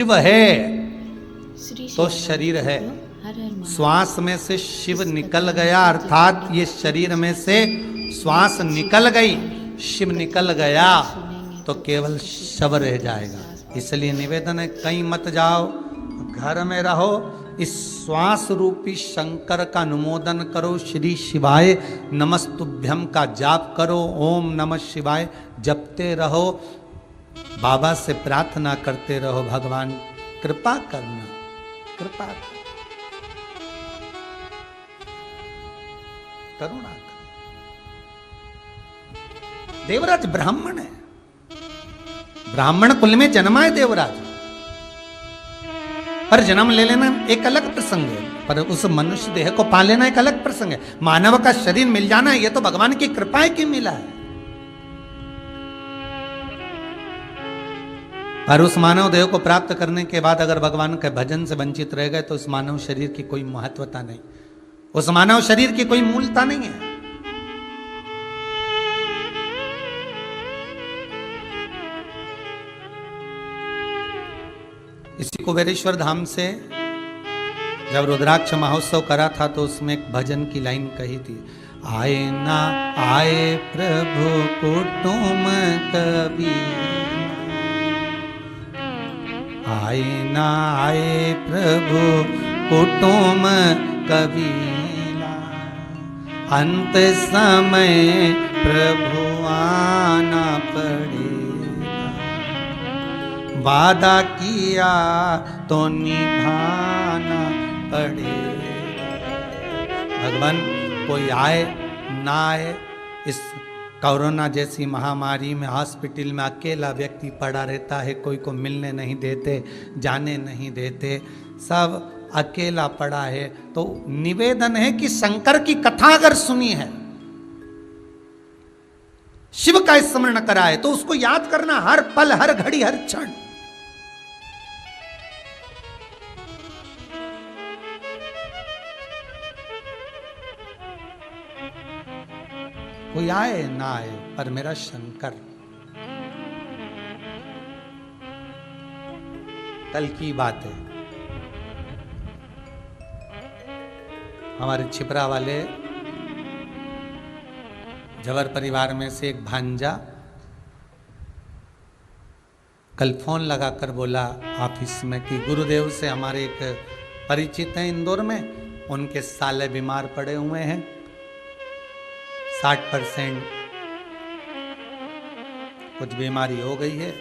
शिव है तो शरीर है। श्वास में से शिव निकल गया, अर्थात ये शरीर में से श्वास निकल गई, शिव निकल गया तो केवल शव रह जाएगा। इसलिए निवेदन है, कहीं मत जाओ, घर में रहो, इस श्वास रूपी शंकर का अनुमोदन करो, श्री शिवाय नमस्तुभ्यम का जाप करो, ओम नमः शिवाय जपते रहो, बाबा से प्रार्थना करते रहो, भगवान कृपा करना, कृपा करुणा कर। देवराज ब्राह्मण है, ब्राह्मण कुल में जन्मा है देवराज, पर जन्म ले लेना एक अलग प्रसंग है, पर उस मनुष्य देह को पा लेना एक अलग प्रसंग है। मानव का शरीर मिल जाना यह तो भगवान की कृपा है कि मिला है। और उस मानव देह को प्राप्त करने के बाद अगर भगवान के भजन से वंचित रह गए तो उस मानव शरीर की कोई महत्वता नहीं, उस मानव शरीर की कोई मूलता नहीं है। इसी कुबेरेश्वर धाम से जब रुद्राक्ष महोत्सव करा था तो उसमें एक भजन की लाइन कही थी, आए ना आए प्रभु कुटुम कबीर, आए ना आए प्रभु कुटुम कबीला, अंत समय प्रभु आना पड़ेगा, वादा किया तो निभाना पड़ेगा। भगवान कोई आए ना आए, इस कोरोना जैसी महामारी में हॉस्पिटल में अकेला व्यक्ति पड़ा रहता है, कोई को मिलने नहीं देते, जाने नहीं देते, सब अकेला पड़ा है। तो निवेदन है कि शंकर की कथा अगर सुनी है, शिव का स्मरण करा है, तो उसको याद करना हर पल, हर घड़ी, हर क्षण। कोई आए ना आए, पर मेरा शंकर। कल की बात है, हमारे छिपरा वाले जवर परिवार में से एक भांजा कल फोन लगाकर बोला ऑफिस में कि गुरुदेव से हमारे एक परिचित हैं इंदौर में, उनके साले बीमार पड़े हुए हैं, 60% कुछ बीमारी हो गई है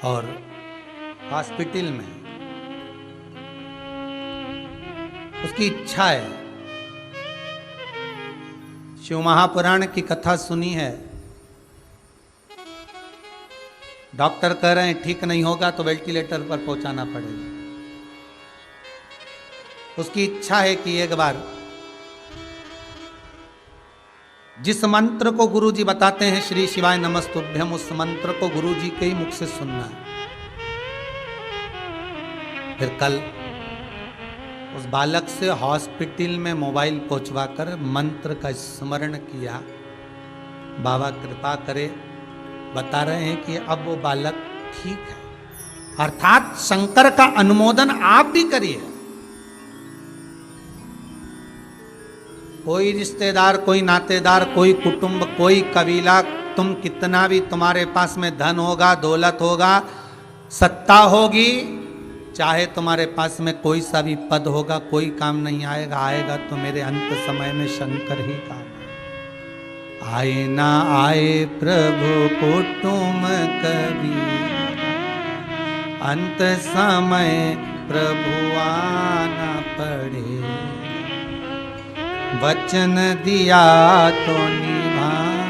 और हॉस्पिटल में, उसकी इच्छा है। शिव महापुराण की कथा सुनी है, डॉक्टर कह रहे हैं ठीक नहीं होगा तो वेंटिलेटर पर पहुंचाना पड़ेगा। उसकी इच्छा है कि एक बार जिस मंत्र को गुरुजी बताते हैं श्री शिवाय नमस्तुभ्यम, उस मंत्र को गुरुजी के ही मुख से सुनना है। फिर कल उस बालक से हॉस्पिटल में मोबाइल पहुंचवाकर मंत्र का स्मरण किया। बाबा कृपा करे, बता रहे हैं कि अब वो बालक ठीक है, अर्थात शंकर का अनुमोदन आप भी करिए। कोई रिश्तेदार, कोई नातेदार, कोई कुटुंब, कोई कबीला, तुम कितना भी तुम्हारे पास में धन होगा, दौलत होगा, सत्ता होगी, चाहे तुम्हारे पास में कोई सा भी पद होगा, कोई काम नहीं आएगा। आएगा तो मेरे अंत समय में शंकर ही काम। आए ना आए प्रभु कुटुम कबीर, अंत समय प्रभु आना पड़े, वचन दिया तो निभाना।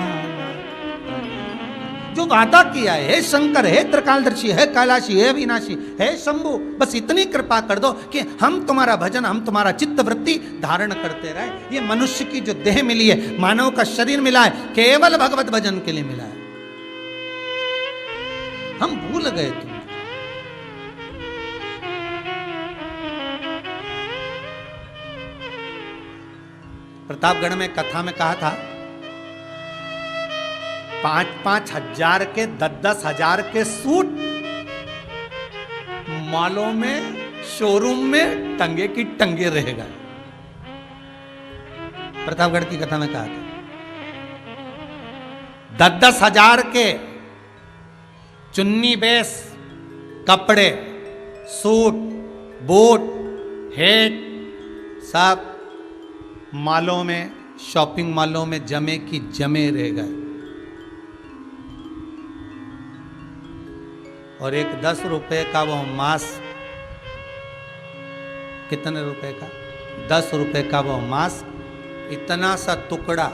जो वादा किया है, हे शंकर, हे त्रिकालदर्शी, है कैलाशी, है विनाशी, है शंभु, बस इतनी कृपा कर दो कि हम तुम्हारा भजन, हम तुम्हारा चित्त वृत्ति धारण करते रहे। ये मनुष्य की जो देह मिली है, मानव का शरीर मिला है, केवल भगवत भजन के लिए मिला है। हम भूल गए तुम। प्रतापगढ़ में कथा में कहा था, 5-5 हजार के 10-10 हजार के सूट मॉलों में, शोरूम में टंगे की टंगे रह गए। प्रतापगढ़ की कथा में कहा था 10-10 हजार के चुन्नी बेस, कपड़े, सूट, बूट, हेट सब मॉलों में, शॉपिंग मॉलों में जमे की जमे रह गए। और एक 10 रुपए का वो मास्क, कितने रुपए का? 10 रुपए का वो मास्क, इतना सा टुकड़ा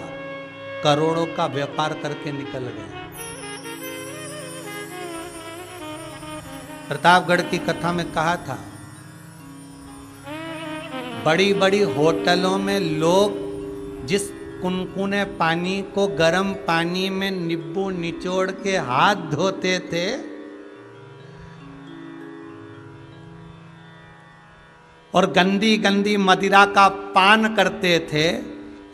करोड़ों का व्यापार करके निकल गया। प्रतापगढ़ की कथा में कहा था बड़ी बड़ी होटलों में लोग जिस कुनकुने पानी को गर्म पानी में नींबू निचोड़ के हाथ धोते थे, और गंदी गंदी मदिरा का पान करते थे,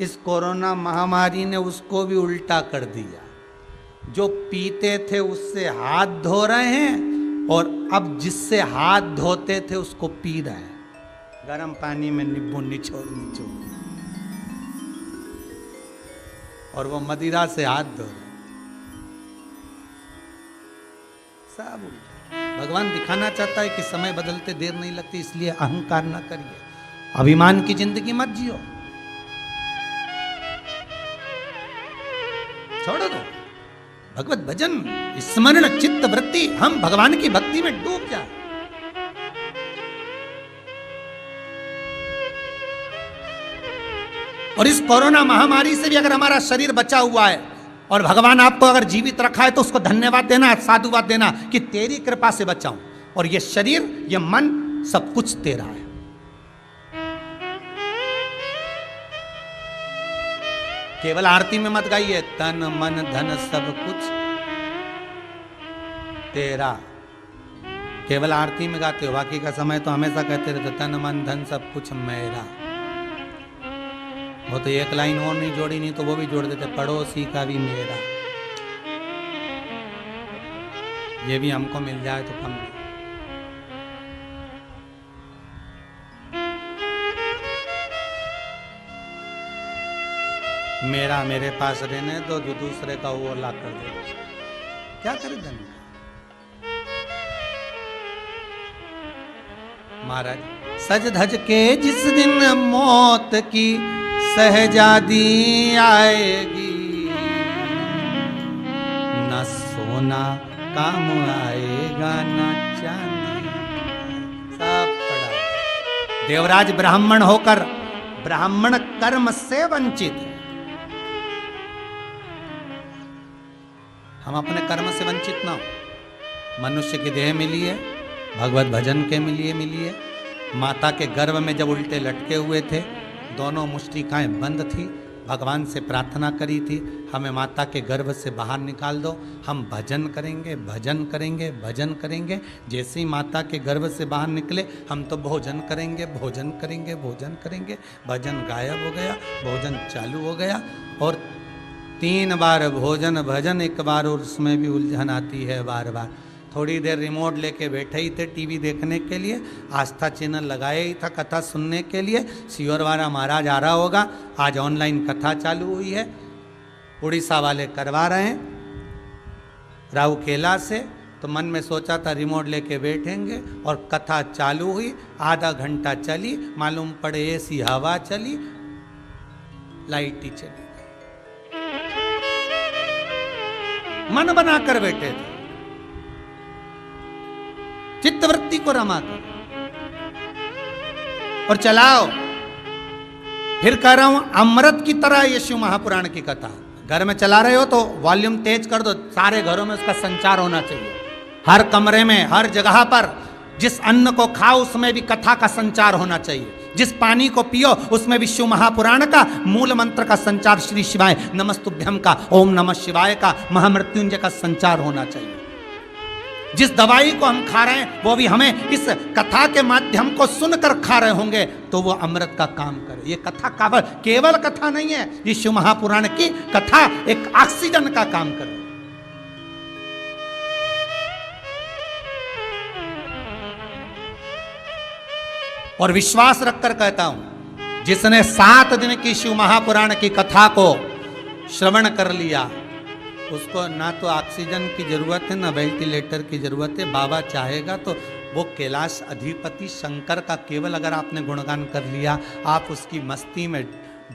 इस कोरोना महामारी ने उसको भी उल्टा कर दिया। जो पीते थे उससे हाथ धो रहे हैं, और अब जिससे हाथ धोते थे उसको पी रहे हैं, गर्म पानी में नींबू निचोड़ निचोड़, और वो मदिरा से हाथ धो रहे हैं। सब उल्टा। भगवान दिखाना चाहता है कि समय बदलते देर नहीं लगती, इसलिए अहंकार ना करिए, अभिमान की जिंदगी मत जियो, छोड़ दो। भगवत भजन, स्मरण, चित्त वृत्ति, हम भगवान की भक्ति में डूब जाए। और इस कोरोना महामारी से भी अगर हमारा शरीर बचा हुआ है और भगवान आपको अगर जीवित रखा है तो उसको धन्यवाद देना, साधुवाद देना कि तेरी कृपा से बचाऊं, और ये शरीर, ये मन, सब कुछ तेरा है। केवल आरती में मत गाइए तन मन धन सब कुछ तेरा, केवल आरती में गाते हो, बाकी का समय तो हमेशा कहते रहते तन मन धन सब कुछ मेरा। वो तो एक लाइन और नहीं जोड़ी, नहीं तो वो भी जोड़ देते पड़ोसी का भी मेरा। ये भी हमको मिल जाए तो कम नहीं। मेरा मेरे पास रहने दो, जो दूसरे का वो ला कर दो, क्या करे धन का। महाराज सज धज के जिस दिन मौत की सहजादी आएगी, न सोना काम आएगा न चांदी। सब पड़ा। देवराज ब्राह्मण होकर ब्राह्मण कर्म से वंचित है। हम अपने कर्म से वंचित ना हो। मनुष्य की देह मिली है, भगवत भजन के लिए मिली है। माता के गर्भ में जब उल्टे लटके हुए थे, दोनों मुष्टिकाएं बंद थी, भगवान से प्रार्थना करी थी हमें माता के गर्भ से बाहर निकाल दो, हम भजन करेंगे, भजन करेंगे, भजन करेंगे। जैसे ही माता के गर्भ से बाहर निकले, हम तो भोजन करेंगे, भोजन करेंगे, भोजन करेंगे। भजन गायब हो गया, भोजन चालू हो गया, और 3 बार भोजन भजन, एक बार और उसमें भी उलझन आती है बार बार। थोड़ी देर रिमोट लेके बैठे ही थे टीवी देखने के लिए, आस्था चैनल लगाया ही था कथा सुनने के लिए। सियोरवारा महाराज आ रहा होगा, आज ऑनलाइन कथा चालू हुई है, उड़ीसा वाले करवा रहे हैं राउकेला से। तो मन में सोचा था रिमोट लेके बैठेंगे, और कथा चालू हुई, आधा घंटा चली, मालूम पड़े ऐसी हवा चली, लाइट ही चली। मन बनाकर बैठे थे, चित्तवृत्ति को रमा कर, और चलाओ। फिर कह रहा हूं अमृत की तरह यीशु महापुराण की कथा। घर में चला रहे हो तो वॉल्यूम तेज कर दो, सारे घरों में उसका संचार होना चाहिए। हर कमरे में, हर जगह पर, जिस अन्न को खाओ उसमें भी कथा का संचार होना चाहिए। जिस पानी को पियो उसमें भी शिव महापुराण का मूल मंत्र का संचार, श्री शिवाय नमस्तुभ्यम का, ओम नमः शिवाय का, महामृत्युंजय का संचार होना चाहिए। जिस दवाई को हम खा रहे हैं वो भी हमें इस कथा के माध्यम को सुनकर खा रहे होंगे तो वो अमृत का काम करे। ये कथा केवल कथा नहीं है, ये शिव महापुराण की कथा एक ऑक्सीजन का काम करे। और विश्वास रखकर कहता हूं, जिसने 7 दिन की शिव महापुराण की कथा को श्रवण कर लिया, उसको ना तो ऑक्सीजन की जरूरत है ना वेंटिलेटर की जरूरत है। बाबा चाहेगा तो वो कैलाश अधिपति शंकर का केवल अगर आपने गुणगान कर लिया, आप उसकी मस्ती में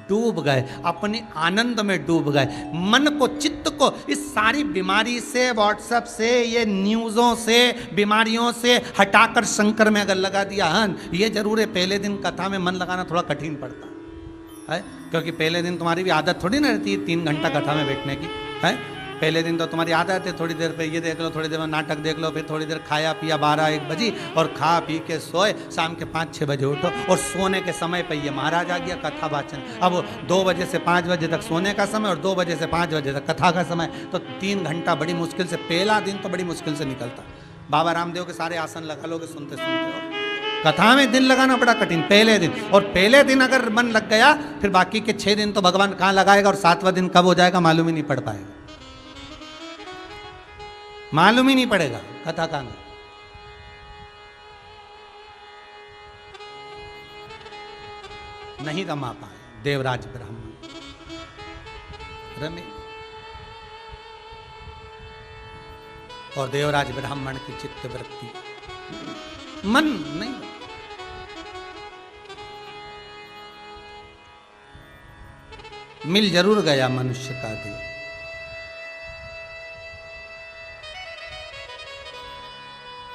डूब गए, अपने आनंद में डूब गए। मन को, चित्त को इस सारी बीमारी से, व्हाट्सएप से, ये न्यूज़ों से, बीमारियों से हटाकर शंकर में अगर लगा दिया। हाँ, ये जरूर है पहले दिन कथा में मन लगाना थोड़ा कठिन पड़ता है, क्योंकि पहले दिन तुम्हारी भी आदत थोड़ी ना रहती है 3 घंटा कथा में बैठने की है। पहले दिन तो तुम्हारी आदत है थोड़ी देर पे ये देख लो, थोड़ी देर में नाटक देख लो, फिर थोड़ी देर खाया पिया 12-1 बजे और खा पी के सोए, शाम के 5-6 बजे उठो और सोने के समय पे ये महाराज आ गया कथा वाचन। अब 2 बजे से 5 बजे तक सोने का समय और 2 बजे से 5 बजे तक कथा का समय, तो 3 घंटा बड़ी मुश्किल से, पहला दिन तो बड़ी मुश्किल से निकलता। बाबा रामदेव के सारे आसन लगा लोगे सुनते सुनते हो। कथा में दिन लगाना बड़ा कठिन पहले दिन, और पहले दिन अगर मन लग गया फिर बाकी के 6 दिन तो भगवान कहाँ लगाएगा, और 7वां दिन कब हो जाएगा मालूम ही नहीं पड़ पाएगा, मालूम ही नहीं पड़ेगा कथा का। नहीं रमा पाए देवराज ब्राह्मण रमे, और देवराज ब्राह्मण की चित्त वृत्ति मन नहीं, मिल जरूर गया मनुष्य का देह,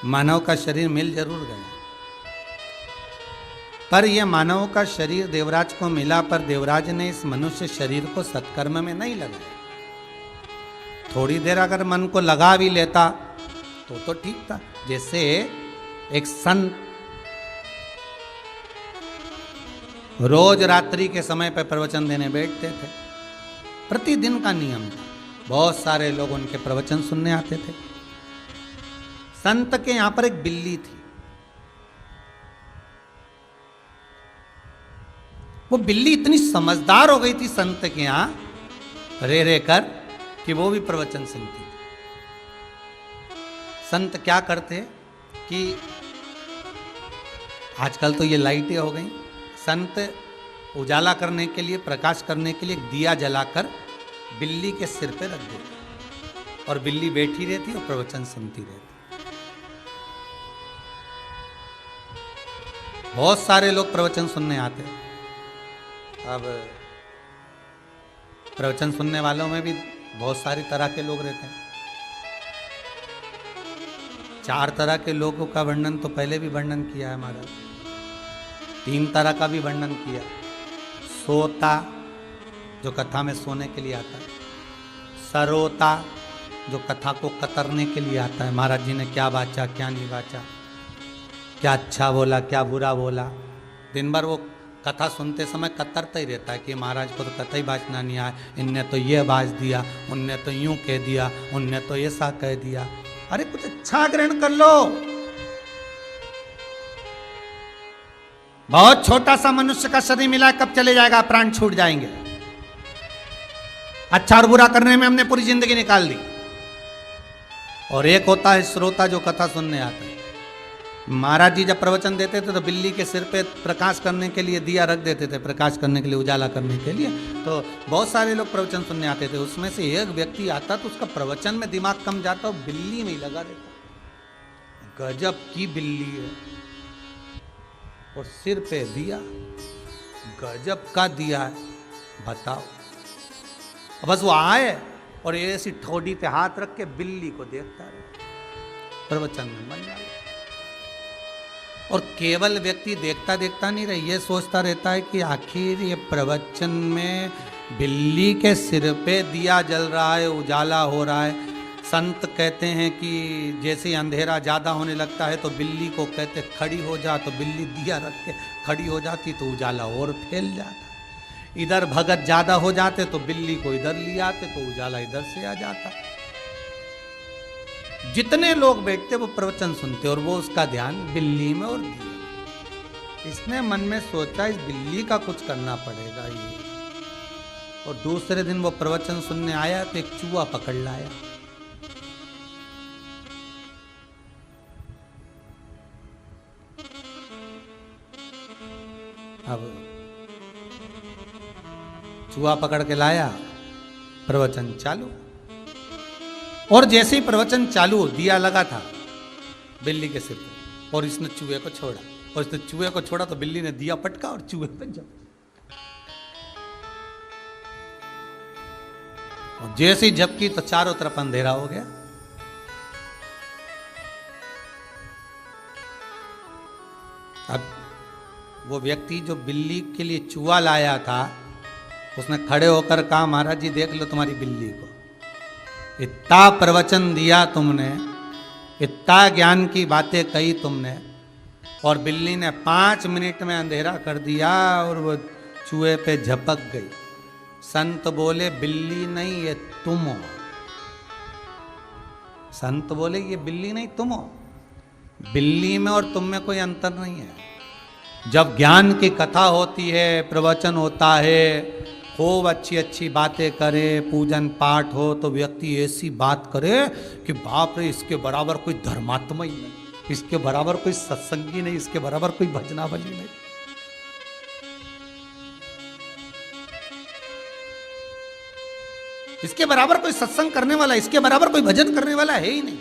मानव का शरीर मिल जरूर गया, पर यह मानव का शरीर देवराज को मिला, पर देवराज ने इस मनुष्य शरीर को सत्कर्म में नहीं लगाया। थोड़ी देर अगर मन को लगा भी लेता तो ठीक था। जैसे एक संत रोज रात्रि के समय पर प्रवचन देने बैठते थे, प्रतिदिन का नियम था, बहुत सारे लोग उनके प्रवचन सुनने आते थे। संत के यहां पर एक बिल्ली थी, वो बिल्ली इतनी समझदार हो गई थी संत के यहां रह कर कि वो भी प्रवचन सुनती थी। संत क्या करते कि आजकल तो ये लाइटें हो गई, संत उजाला करने के लिए, प्रकाश करने के लिए दिया जलाकर बिल्ली के सिर पे रख देते और बिल्ली बैठी रहती और प्रवचन सुनती रहती। बहुत सारे लोग प्रवचन सुनने आते। अब प्रवचन सुनने वालों में भी बहुत सारी तरह के लोग रहते हैं। 4 तरह के लोगों का वर्णन तो पहले भी वर्णन किया है हमारा, 3 तरह का भी वर्णन किया। सोता, जो कथा में सोने के लिए आता है। सरोता, जो कथा को कतरने के लिए आता है, महाराज जी ने क्या बाचा क्या नहीं बाचा, क्या अच्छा बोला क्या बुरा बोला। दिन भर वो कथा सुनते समय कतरता ही रहता है कि महाराज को तो कथा ही बाजना नहीं आया, इनने तो ये बाज दिया, उनने तो यूं कह दिया, उनने तो ऐसा कह दिया। अरे कुछ अच्छा ग्रहण कर लो। बहुत छोटा सा मनुष्य का शरीर मिला, कब चले जाएगा, प्राण छूट जाएंगे। अच्छा और बुरा करने में हमने पूरी जिंदगी निकाल दी। और एक होता है श्रोता, जो कथा सुनने आता है। महाराज जी जब प्रवचन देते थे तो बिल्ली के सिर पे प्रकाश करने के लिए दिया रख देते थे, प्रकाश करने के लिए, उजाला करने के लिए। तो बहुत सारे लोग प्रवचन सुनने आते थे, उसमें से एक व्यक्ति आता तो उसका प्रवचन में दिमाग कम जाता और बिल्ली में ही लगा देता। गजब की बिल्ली है, और सिर पे दिया, गजब का दिया है, बताओ। बस वो आए और ऐसी ठोडी पे हाथ रख के बिल्ली को देखता रहे, प्रवचन में मन डाले। और केवल व्यक्ति देखता देखता नहीं रहे, ये सोचता रहता है कि आखिर ये प्रवचन में बिल्ली के सिर पे दिया जल रहा है, उजाला हो रहा है। संत कहते हैं कि जैसे अंधेरा ज़्यादा होने लगता है तो बिल्ली को कहते खड़ी हो जा, तो बिल्ली दिया रख के खड़ी हो जाती तो उजाला और फैल जाता। इधर भगत ज़्यादा हो जाते तो बिल्ली को इधर ले आते तो उजाला इधर से आ जाता। जितने लोग बैठते वो प्रवचन सुनते और वो उसका ध्यान बिल्ली में और दिया। इसने मन में सोचा इस बिल्ली का कुछ करना पड़ेगा ये। और दूसरे दिन वो प्रवचन सुनने आया तो एक चूहा पकड़ लाया। अब चूहा पकड़ के लाया, प्रवचन चालू, और जैसे ही प्रवचन चालू, दिया लगा था बिल्ली के सिर पे, और इसने चूहे को छोड़ा, और इसने चूहे को छोड़ा तो बिल्ली ने दिया पटका और चूहे पे जब, और जैसे ही झपकी तो चारों तरफ अंधेरा हो गया। अब वो व्यक्ति जो बिल्ली के लिए चूहा लाया था, उसने खड़े होकर कहा, महाराज जी देख लो तुम्हारी बिल्ली को, इतना प्रवचन दिया तुमने, इतना ज्ञान की बातें कही तुमने, और बिल्ली ने 5 मिनट में अंधेरा कर दिया और वो चूहे पे झपक गई। संत बोले बिल्ली नहीं ये तुम हो। संत बोले ये बिल्ली नहीं तुम हो। बिल्ली में और तुम में कोई अंतर नहीं है। जब ज्ञान की कथा होती है, प्रवचन होता है, खूब अच्छी अच्छी बातें करे, पूजन पाठ हो, तो व्यक्ति ऐसी बात करे कि बाप रे इसके बराबर कोई धर्मात्मा ही नहीं, इसके बराबर कोई सत्संगी नहीं, इसके बराबर कोई भजनावली नहीं। इसके बराबर कोई सत्संग करने वाला, इसके बराबर कोई भजन करने वाला है ही नहीं।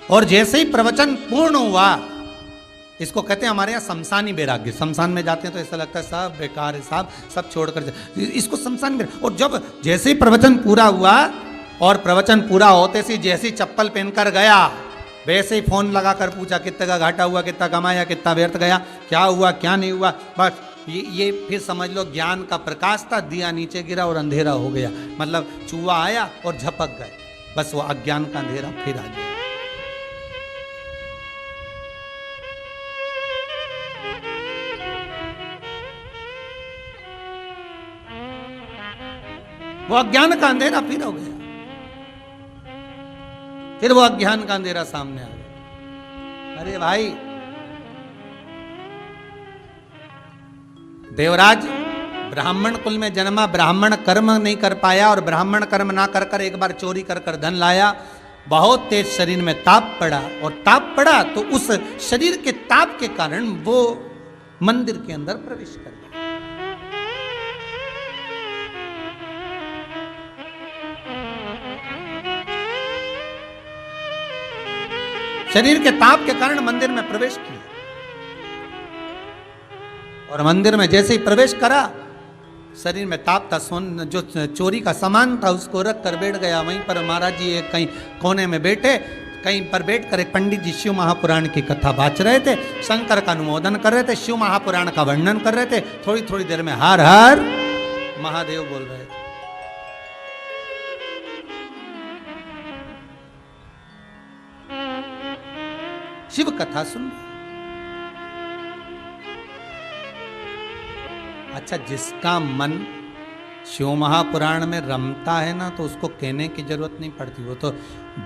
और जैसे ही प्रवचन पूर्ण हुआ, इसको कहते हैं हमारे यहाँ शमशानी वैराग्य। शमशान में जाते हैं तो ऐसा लगता है सब बेकार है, साहब सब छोड़कर, इसको शमशान वैराग्य। और जब जैसे ही प्रवचन पूरा हुआ, और प्रवचन पूरा होते से जैसे ही चप्पल पहनकर गया, वैसे ही फोन लगाकर पूछा कितने का घाटा हुआ, कितना कमाया, कितना व्यर्थ गया, क्या हुआ क्या नहीं हुआ। बस ये फिर समझ लो ज्ञान का प्रकाश था, दिया नीचे गिरा और अंधेरा हो गया। मतलब चूहा आया और झपक गए, बस वो अज्ञान का अंधेरा फिर आ गया। वो अज्ञान का अंधेरा फिर हो गया, फिर वो अज्ञान का अंधेरा सामने आ गया। अरे भाई, देवराज ब्राह्मण कुल में जन्मा, ब्राह्मण कर्म नहीं कर पाया, और ब्राह्मण कर्म ना कर कर एक बार चोरी कर कर धन लाया। बहुत तेज शरीर में ताप पड़ा, और ताप पड़ा तो उस शरीर के ताप के कारण वो मंदिर के अंदर प्रवेश कर गया। शरीर के ताप के कारण मंदिर में प्रवेश किया, और मंदिर में जैसे ही प्रवेश करा, शरीर में ताप था, जो चोरी का सामान था उसको रख कर बैठ गया। वहीं पर महाराज जी एक कहीं कोने में बैठे, कहीं पर बैठ कर एक पंडित जी शिव महापुराण की कथा बाँच रहे थे, शंकर का अनुमोदन कर रहे थे, शिव महापुराण का वर्णन कर रहे थे। थोड़ी थोड़ी देर में हर हर महादेव बोल रहे थे। शिव कथा सुन। अच्छा, जिसका मन शिव महापुराण में रमता है ना, तो उसको कहने की जरूरत नहीं पड़ती, वो तो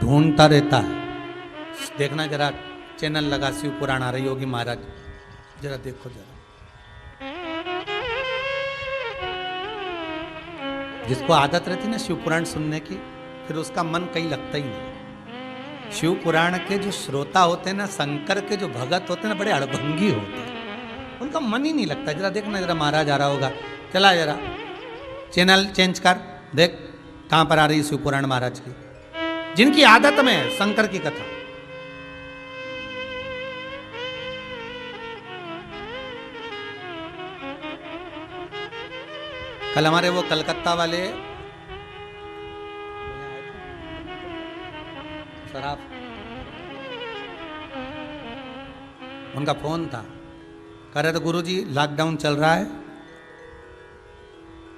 ढूंढता रहता है। देखना जरा, चैनल लगा शिव पुराण आ रही होगी महाराज, जरा देखो जरा। जिसको आदत रहती ना शिव पुराण सुनने की, फिर उसका मन कहीं लगता ही नहीं। शिव पुराण के जो श्रोता होते हैं ना, शंकर के जो भगत होते हैं ना, बड़े अड़भंगी होते हैं, उनका मन ही नहीं लगता। जरा देखना, जरा महाराज आ रहा होगा, चला जरा चैनल चेंज कर, देख कहां पर आ रही शिव पुराण महाराज की, जिनकी आदत में है शंकर की कथा। कल हमारे वो कलकत्ता वाले शराब, उनका फोन था, कह रहे थे गुरुजी लॉकडाउन चल रहा है,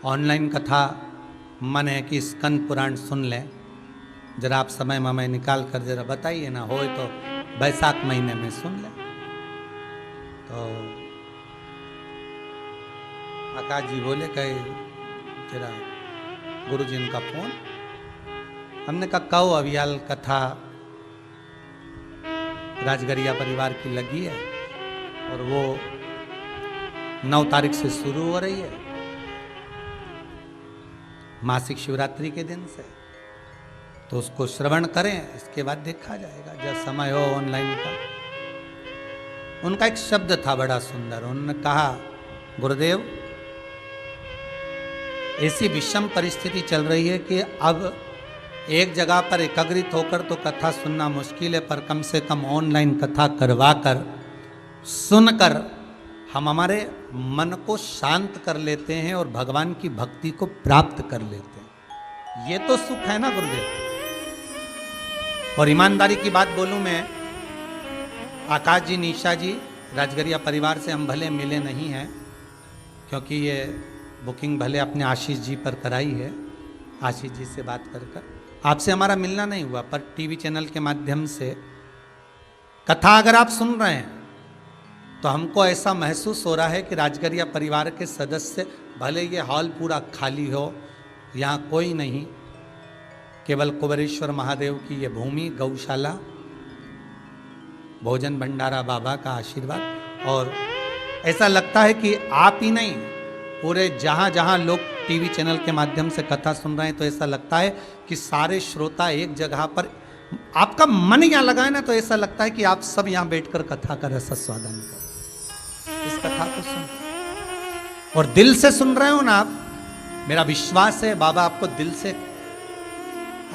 ऑनलाइन कथा मन है कि स्कंद पुराण सुन लें, जरा आप समय ममय निकाल कर जरा बताइए ना, हो तो बैसाख महीने में सुन लें। तो आकाश जी बोले कहे जरा गुरुजी उनका फोन। हमने कहा कहो अवियाल कथा राजगरिया परिवार की लगी है, और वो 9 तारीख से शुरू हो रही है, मासिक शिवरात्रि के दिन से, तो उसको श्रवण करें, इसके बाद देखा जाएगा जब समय हो ऑनलाइन का। उनका एक शब्द था बड़ा सुंदर। उन्होंने कहा, गुरुदेव ऐसी विषम परिस्थिति चल रही है कि अब एक जगह पर एकाग्रित होकर तो कथा सुनना मुश्किल है, पर कम से कम ऑनलाइन कथा करवाकर सुनकर हम हमारे मन को शांत कर लेते हैं और भगवान की भक्ति को प्राप्त कर लेते हैं। ये तो सुख है ना गुरुदेव। और ईमानदारी की बात बोलूं मैं, आकाश जी, निशा जी, राजगरिया परिवार से हम भले मिले नहीं हैं, क्योंकि ये बुकिंग भले अपने आशीष जी पर कराई है, आशीष जी से बात कर आपसे हमारा मिलना नहीं हुआ, पर टीवी चैनल के माध्यम से कथा अगर आप सुन रहे हैं तो हमको ऐसा महसूस हो रहा है कि राजगरिया परिवार के सदस्य, भले ये हॉल पूरा खाली हो, यहाँ कोई नहीं, केवल कुबेरेश्वर महादेव की ये भूमि, गौशाला, भोजन भंडारा, बाबा का आशीर्वाद, और ऐसा लगता है कि आप ही नहीं, पूरे जहाँ जहाँ लोग टीवी चैनल के माध्यम से कथा सुन रहे हैं, तो ऐसा लगता है कि सारे श्रोता एक जगह पर, आपका मन यहाँ लगा है ना, तो ऐसा लगता है कि आप सब यहाँ बैठकर कथा का रस स्वादन कर इस कथा को सुन, और दिल से सुन रहे हो ना आप। मेरा विश्वास है बाबा आपको दिल से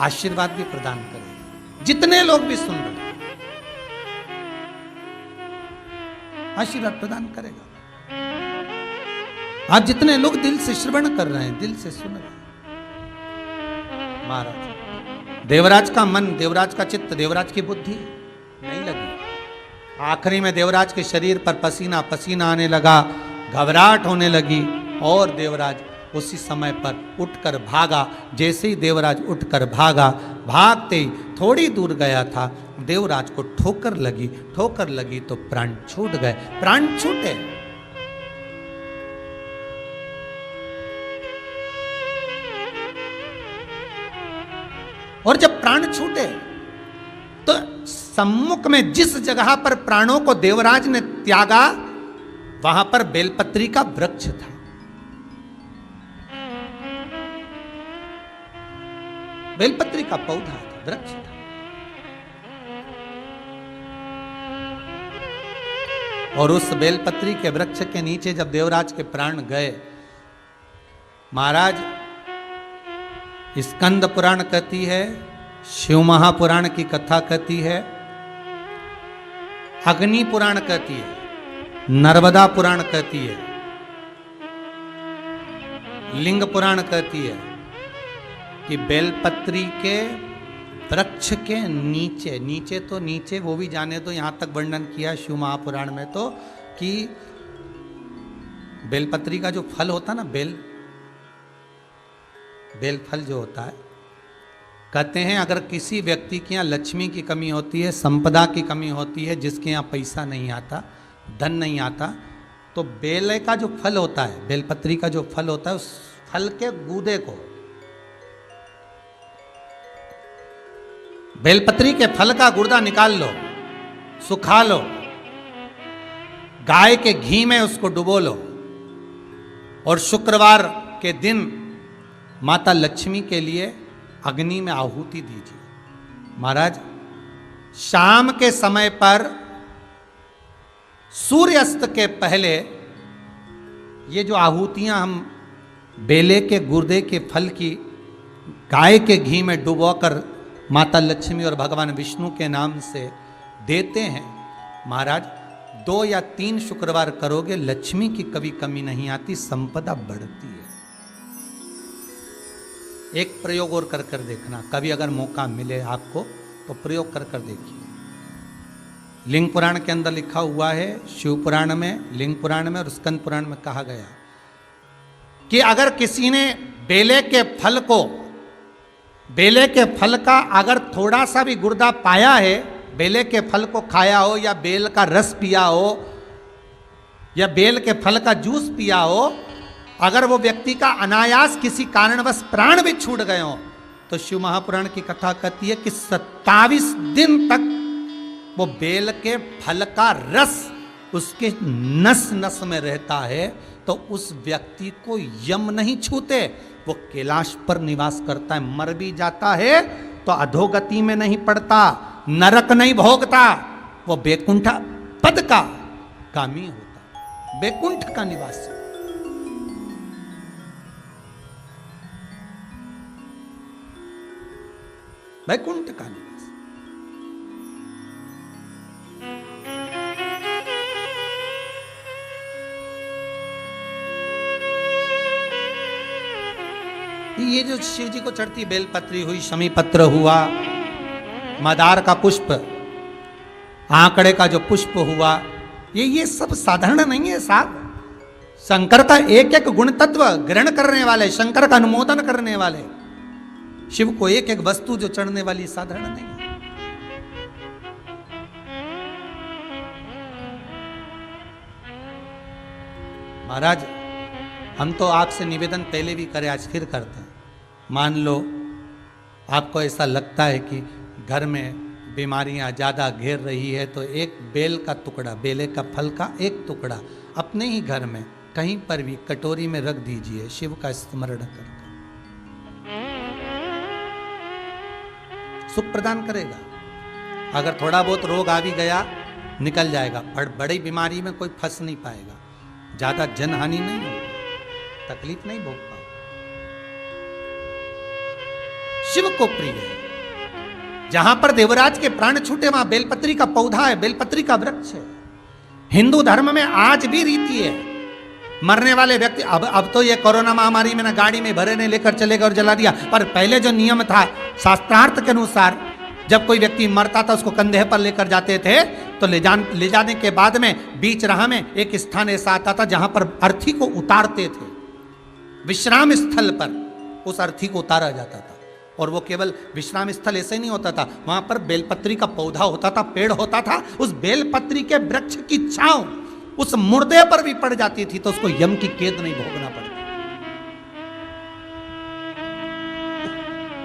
आशीर्वाद भी प्रदान करें। जितने लोग भी सुन रहे हैं, आशीर्वाद प्रदान करेगा। आप जितने लोग दिल से श्रवण कर रहे हैं, दिल से सुन रहे हैं, महाराज देवराज का मन, देवराज का चित्त, देवराज की बुद्धि नहीं लगी। आखिरी में देवराज के शरीर पर पसीना पसीना आने लगा, घबराहट होने लगी, और देवराज उसी समय पर उठकर भागा। जैसे ही देवराज उठकर भागा, भागते ही थोड़ी दूर गया था, देवराज को ठोकर लगी तो प्राण छूट गए। प्राण छूटे, और जब प्राण छूटे तो सम्मुख में जिस जगह पर प्राणों को देवराज ने त्यागा, वहां पर बेलपत्री का वृक्ष था। बेलपत्री का पौधा था, वृक्ष था। और उस बेलपत्री के वृक्ष के नीचे जब देवराज के प्राण गए, महाराज स्कंद पुराण कहती है, शिव महापुराण की कथा कहती है, अग्नि पुराण कहती है, नर्मदा पुराण कहती है, लिंग पुराण कहती है कि बेलपत्री के वृक्ष के नीचे, नीचे तो नीचे वो भी जाने तो यहां तक वर्णन किया शिव महापुराण में तो, कि बेलपत्री का जो फल होता ना, बेल फल जो होता है, कहते हैं अगर किसी व्यक्ति के यहाँ लक्ष्मी की कमी होती है, संपदा की कमी होती है, जिसके यहाँ पैसा नहीं आता, धन नहीं आता, तो बेल का जो फल होता है, बेलपत्री का जो फल होता है, उस फल के गूदे को, बेलपत्री के फल का गुर्दा निकाल लो, सुखा लो, गाय के घी में उसको डुबो लो, और शुक्रवार के दिन माता लक्ष्मी के लिए अग्नि में आहुति दीजिए। महाराज शाम के समय पर सूर्यास्त के पहले ये जो आहुतियां हम बेले के गुर्दे के फल की गाय के घी में डुबोकर माता लक्ष्मी और भगवान विष्णु के नाम से देते हैं, महाराज 2 या 3 शुक्रवार करोगे, लक्ष्मी की कभी कमी नहीं आती, संपदा बढ़ती है। एक प्रयोग और कर कर देखना, कभी अगर मौका मिले आपको तो प्रयोग कर कर देखिए। लिंग पुराण के अंदर लिखा हुआ है, शिव पुराण में, लिंग पुराण में और स्कंद पुराण में कहा गया कि अगर किसी ने बेले के फल को, बेले के फल का अगर थोड़ा सा भी गुर्दा पाया है, बेले के फल को खाया हो, या बेल का रस पिया हो, या बेल के फल का जूस पिया हो, अगर वो व्यक्ति का अनायास किसी कारणवश प्राण भी छूट गए हो, तो शिव महापुराण की कथा कहती है कि 27 दिन तक वो बेल के फल का रस उसके नस नस में रहता है, तो उस व्यक्ति को यम नहीं छूते, वो कैलाश पर निवास करता है। मर भी जाता है तो अधोगति में नहीं पड़ता, नरक नहीं भोगता, वो बैकुंठ पद का गामी होता है, वैकुंठ का निवासी। वैकुंठ का निवासी। ये जो शिव जी को चढ़ती बेलपत्री हुई, शमी पत्र हुआ, मदार का पुष्प, आंकड़े का जो पुष्प हुआ, ये सब साधारण नहीं है साहब। शंकर का एक एक गुण तत्व ग्रहण करने वाले, शंकर का अनुमोदन करने वाले, शिव को एक एक वस्तु जो चढ़ने वाली साधारण नहीं है। महाराज, हम तो आपसे निवेदन पहले भी करे, आज फिर करते हैं। मान लो आपको ऐसा लगता है कि घर में बीमारियां ज्यादा घेर रही है, तो एक बेल का टुकड़ा, बेले का फल का एक टुकड़ा अपने ही घर में कहीं पर भी कटोरी में रख दीजिए, शिव का स्मरण करके सुख प्रदान करेगा। अगर थोड़ा बहुत रोग आ भी गया निकल जाएगा, बड़ी बीमारी में कोई फंस नहीं पाएगा, ज्यादा जनहानि नहीं होगी, तकलीफ नहीं भोग पाएगा। शिव को प्रिय है। जहां पर देवराज के प्राण छूटे वहां बेलपत्री का पौधा है, बेलपत्री का वृक्ष है। हिंदू धर्म में आज भी रीति है, मरने वाले व्यक्ति, अब तो ये कोरोना महामारी में ना गाड़ी में भरे ने लेकर चले गए और जला दिया, पर पहले जो नियम था शास्त्रार्थ के अनुसार, जब कोई व्यक्ति मरता था उसको कंधे पर लेकर जाते थे, तो ले जाने के बाद में बीच राह में एक स्थान ऐसा आता था जहां पर अर्थी को उतारते थे। विश्राम स्थल पर उस अर्थी को उतारा जाता था, और वो केवल विश्राम स्थल ऐसे ही नहीं होता था, वहां पर बेलपत्री का पौधा होता था, पेड़ होता था। उस बेलपत्री के वृक्ष की छांव उस मुर्दे पर भी पड़ जाती थी, तो उसको यम की कैद नहीं भोगना पड़ता,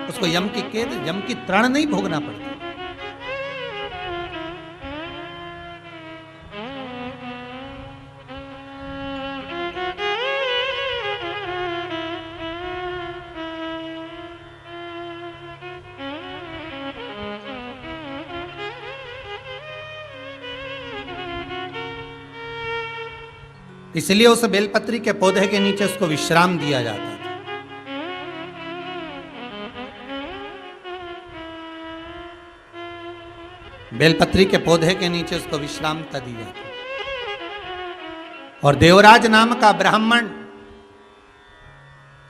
उसको यम की कैद, यम की त्राण नहीं भोगना पड़ता। इसलिए उस बेलपत्री के पौधे के नीचे उसको विश्राम दिया जाता था। बेलपत्री के पौधे के नीचे उसको विश्रामता दी जाती। और देवराज नाम का ब्राह्मण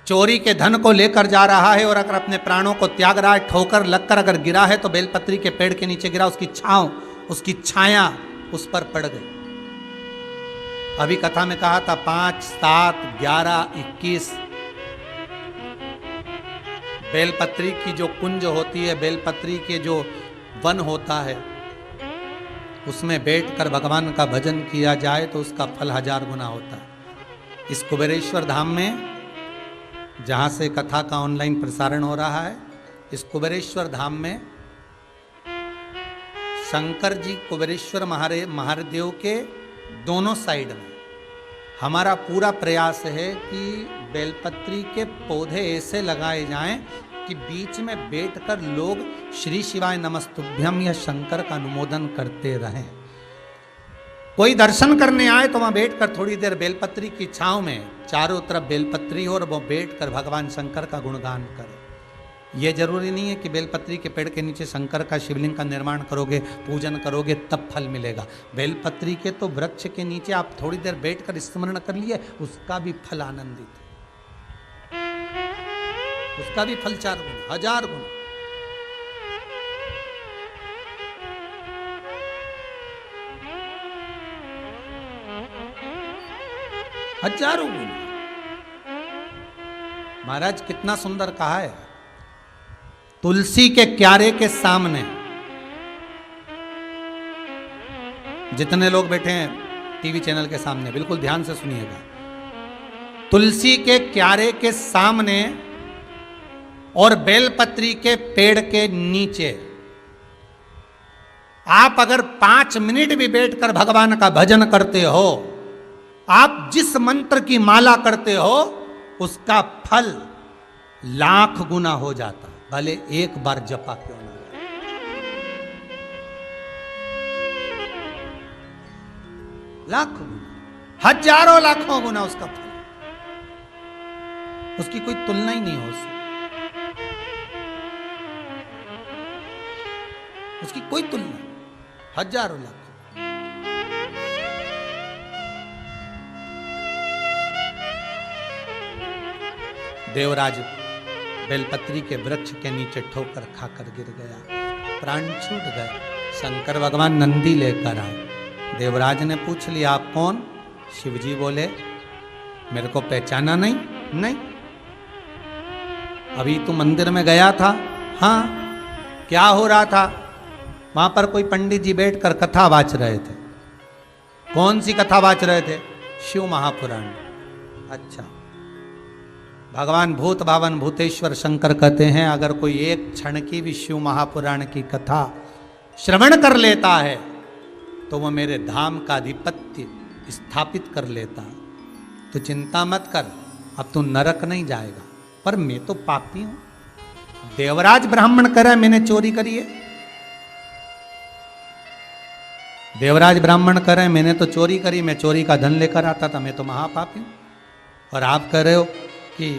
चोरी के धन को लेकर जा रहा है और अगर अपने प्राणों को त्याग रहा है, ठोकर लगकर अगर गिरा है तो बेलपत्री के पेड़ के नीचे गिरा, उसकी छांव, उसकी छाया उस पर पड़ गई। अभी कथा में कहा था 5, 7, 11, 21 बेलपत्री की जो कुंज होती है, बेलपत्री के जो वन होता है, उसमें बैठकर भगवान का भजन किया जाए तो उसका फल 1000 गुना होता है। इस कुबेरेश्वर धाम में जहाँ से कथा का ऑनलाइन प्रसारण हो रहा है, इस कुबेरेश्वर धाम में शंकर जी कुबेरेश्वर महादेव के दोनों साइड में हमारा पूरा प्रयास है कि बेलपत्री के पौधे ऐसे लगाए जाएं कि बीच में बैठकर लोग श्री शिवाय नमस्तुभ्यम या शंकर का अनुमोदन करते रहें। कोई दर्शन करने आए तो वहां बैठकर थोड़ी देर बेलपत्री की छांव में, चारों तरफ बेलपत्री हो और वो बैठकर भगवान शंकर का गुणगान करे। ये जरूरी नहीं है कि बेलपत्री के पेड़ के नीचे शंकर का शिवलिंग का निर्माण करोगे, पूजन करोगे तब फल मिलेगा। बेलपत्री के तो वृक्ष के नीचे आप थोड़ी देर बैठकर स्मरण कर लिए, उसका भी फल आनंदित है, उसका भी फल 4 गुना, 1000 गुना। हजारों गुना। महाराज कितना सुंदर कहा है, तुलसी के क्यारे के सामने, जितने लोग बैठे हैं टीवी चैनल के सामने बिल्कुल ध्यान से सुनिएगा, तुलसी के क्यारे के सामने और बेलपत्री के पेड़ के नीचे आप अगर 5 मिनट भी बैठकर भगवान का भजन करते हो, आप जिस मंत्र की माला करते हो उसका फल लाख गुना हो जाता, भले एक बार जपा क्यों ना। लाखों गुना, हजारों लाखों गुना उसका फल, उसकी कोई तुलना ही नहीं हो सकती, उसकी कोई तुलना, हजारों लाखों। देवराज बेलपत्री के वृक्ष के नीचे ठोकर खाकर गिर गया, प्राण छूट गए। शंकर भगवान नंदी लेकर आए। देवराज ने पूछ लिया आप कौन? शिवजी बोले मेरे को पहचाना नहीं? नहीं। अभी तू मंदिर में गया था? हाँ। क्या हो रहा था? वहां पर कोई पंडित जी बैठकर कथा वाच रहे थे। कौन सी कथा वाच रहे थे? शिव महापुराण। अच्छा। भगवान भूत भावन भूतेश्वर शंकर कहते हैं अगर कोई एक क्षण की भी शिव महापुराण की कथा श्रवण कर लेता है तो वह मेरे धाम का आधिपत्य स्थापित कर लेता। तो चिंता मत कर, अब तू नरक नहीं जाएगा। पर मैं तो पापी हूं। देवराज ब्राह्मण कह रहा है मैंने चोरी करी है। देवराज ब्राह्मण कह रहे हैं मैंने तो चोरी करी, मैं चोरी का धन लेकर आता था, मैं तो महापापी हूं। और आप कह रहे हो कि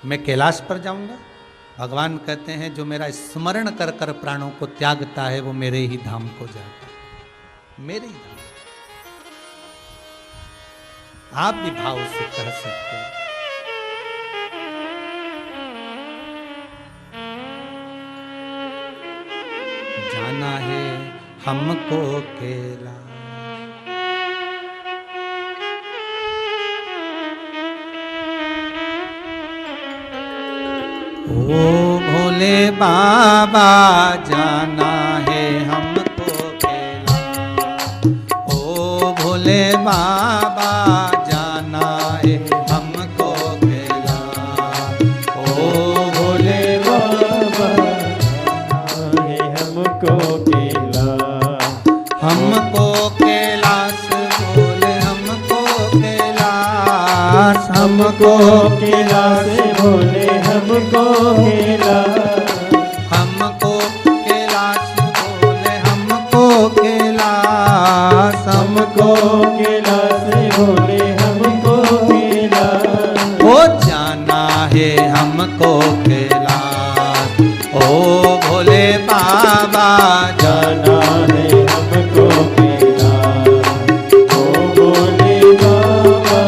मैं कैलाश पर जाऊंगा। भगवान कहते हैं जो मेरा स्मरण कर कर प्राणों को त्यागता है वो मेरे ही धाम को जाता है, मेरे ही धाम। आप भी भाव से कह सकते हैं। जाना है हमको कैलाश, ओ भोले बाबा जाना है हमको कैलाश, ओ भोले बाबा जाना है हमको कैलाश, ओ भोले बाबा जाना है हमको कैलाश, हमको कैलाश बोले हमको कैलाश, हमको कैलाश बोले हमको कैलाश, हमको कैलाश बोले हमको कैलाश, हमको कैलाश बोले हमको कैलाश, ओ जाना है हमको कैलाश, ओ भोले बाबा जाना है हमको कैलाश, ओ भोले बाबा।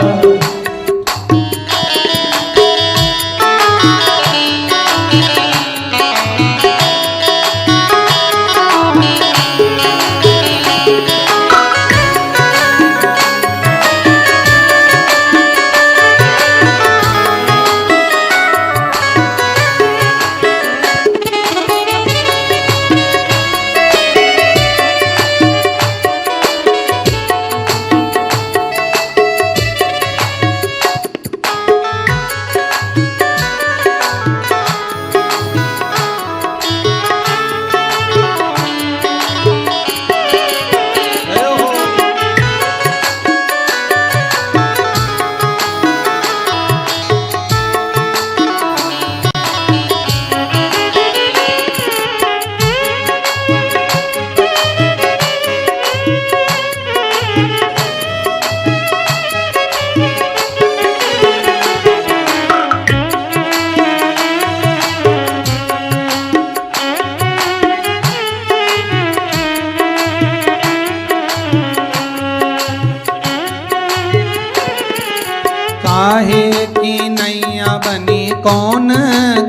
काहे की नैया बनी कौन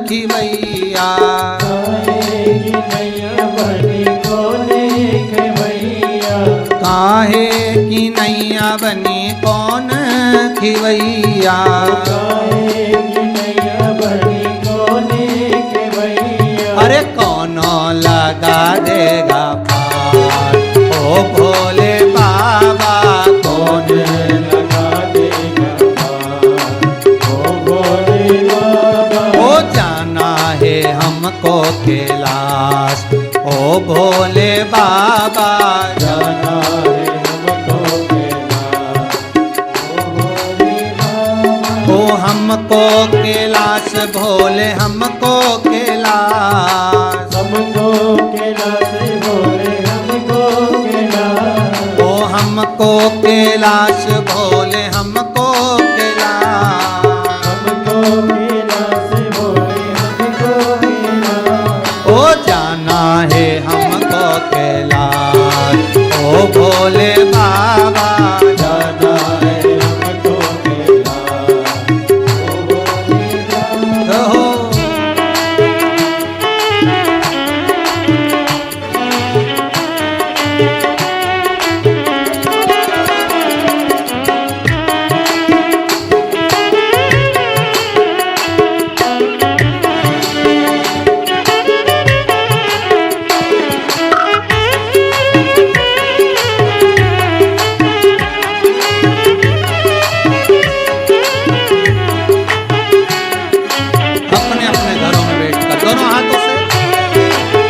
खिवैया, काहे की नैया बनी कौन खिवैया, काहे की नैया बनी कौन खिवैया, काहे की नैया बनी कौन खिवैया, अरे कौनो लगा देगा पार, ओ भोले बाबा कौन लगा देगा पार, ओ भोले बाबा। ओ जाना है हमको कैलाश, ओ भोले बाबा जाना है हमको कैलाश, ओ भोले बाबा। ओ हमको कैलाश भोले हमको कैलाश, हमको कैलाश बोले हमको कैलाश, ओ हम हमको कैलाश भोले हमको कैलाश, हमको कैलाश भोले हमको कैलाश, ओ जाना है हमको कैलाश, ओ भोले बाबा जाना है हमको कैलाश, ओ भोले बाबा। हो। अपने अपने घरों में बैठकर दोनों हाथों से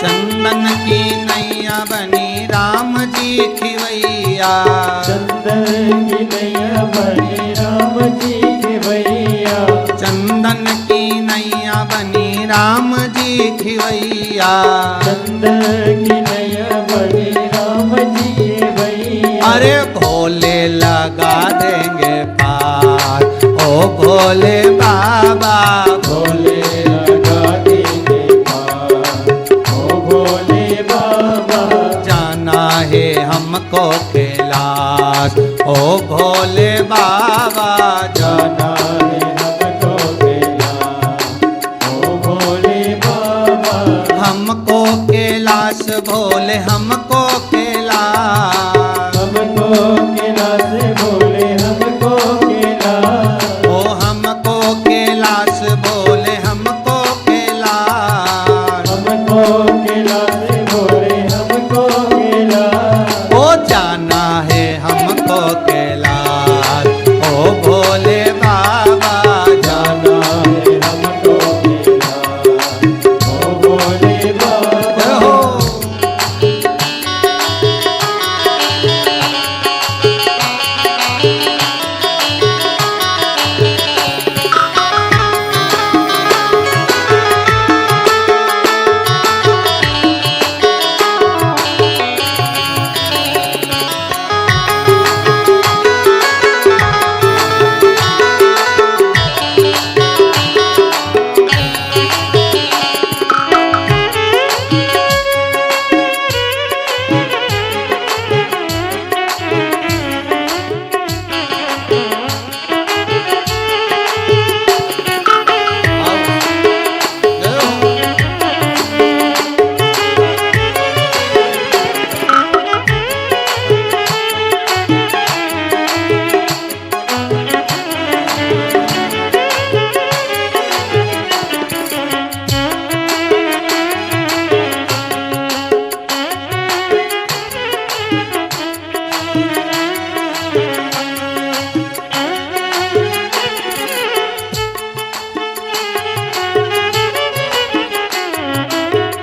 चंदन की नैया बनी राम जी खिवैया, चंदन की नैया बनी राम जी के भैया, चंदन की नैया बनी राम जी खिवैया, चंदन की नैया बनी राम जी के भैया। अरे भोले लगा देंगे पार, ओ भोले बाबा भोले लगा देंगे पार, ओ भोले बाबा। जाना है हमको कैलाश, ओ भोले बाबा जाना है हमको कैलाश, ओ भोले बाबा। हमको कैलाश भोले हमको कैलाश, हमको कैलाश भोले हमको कैलाश, ओ हमको कैलाश भोले हमको कैलाश, हमको कैलाश भोले हमको कैलाश। ओ जाना है हमको कैलाश, ओ भोले बाबा जाना है हमको कैलाश, ओ भोले बाबा। हो।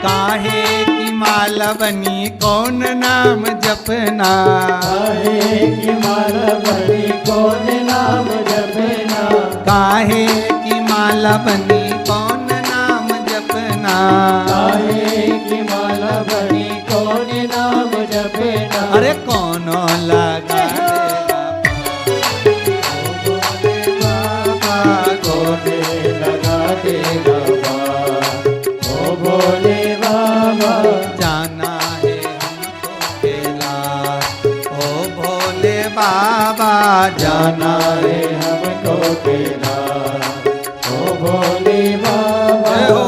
काहे की माला बनी कौन नाम जपना, काहे की माला बनी कौन नाम जपना, काहे की माला बनी कौन नाम जपना, काहे की माला बनी कौन नाम जपना। अरे कौनो लगा देगा पार, भोले लगा देगा पार, ओ भोले बाबा। जाना है हमको कैलाश, ओ भोले बाबा जाना है हमको कैलाश, ओ भोले बाबा। जय हो।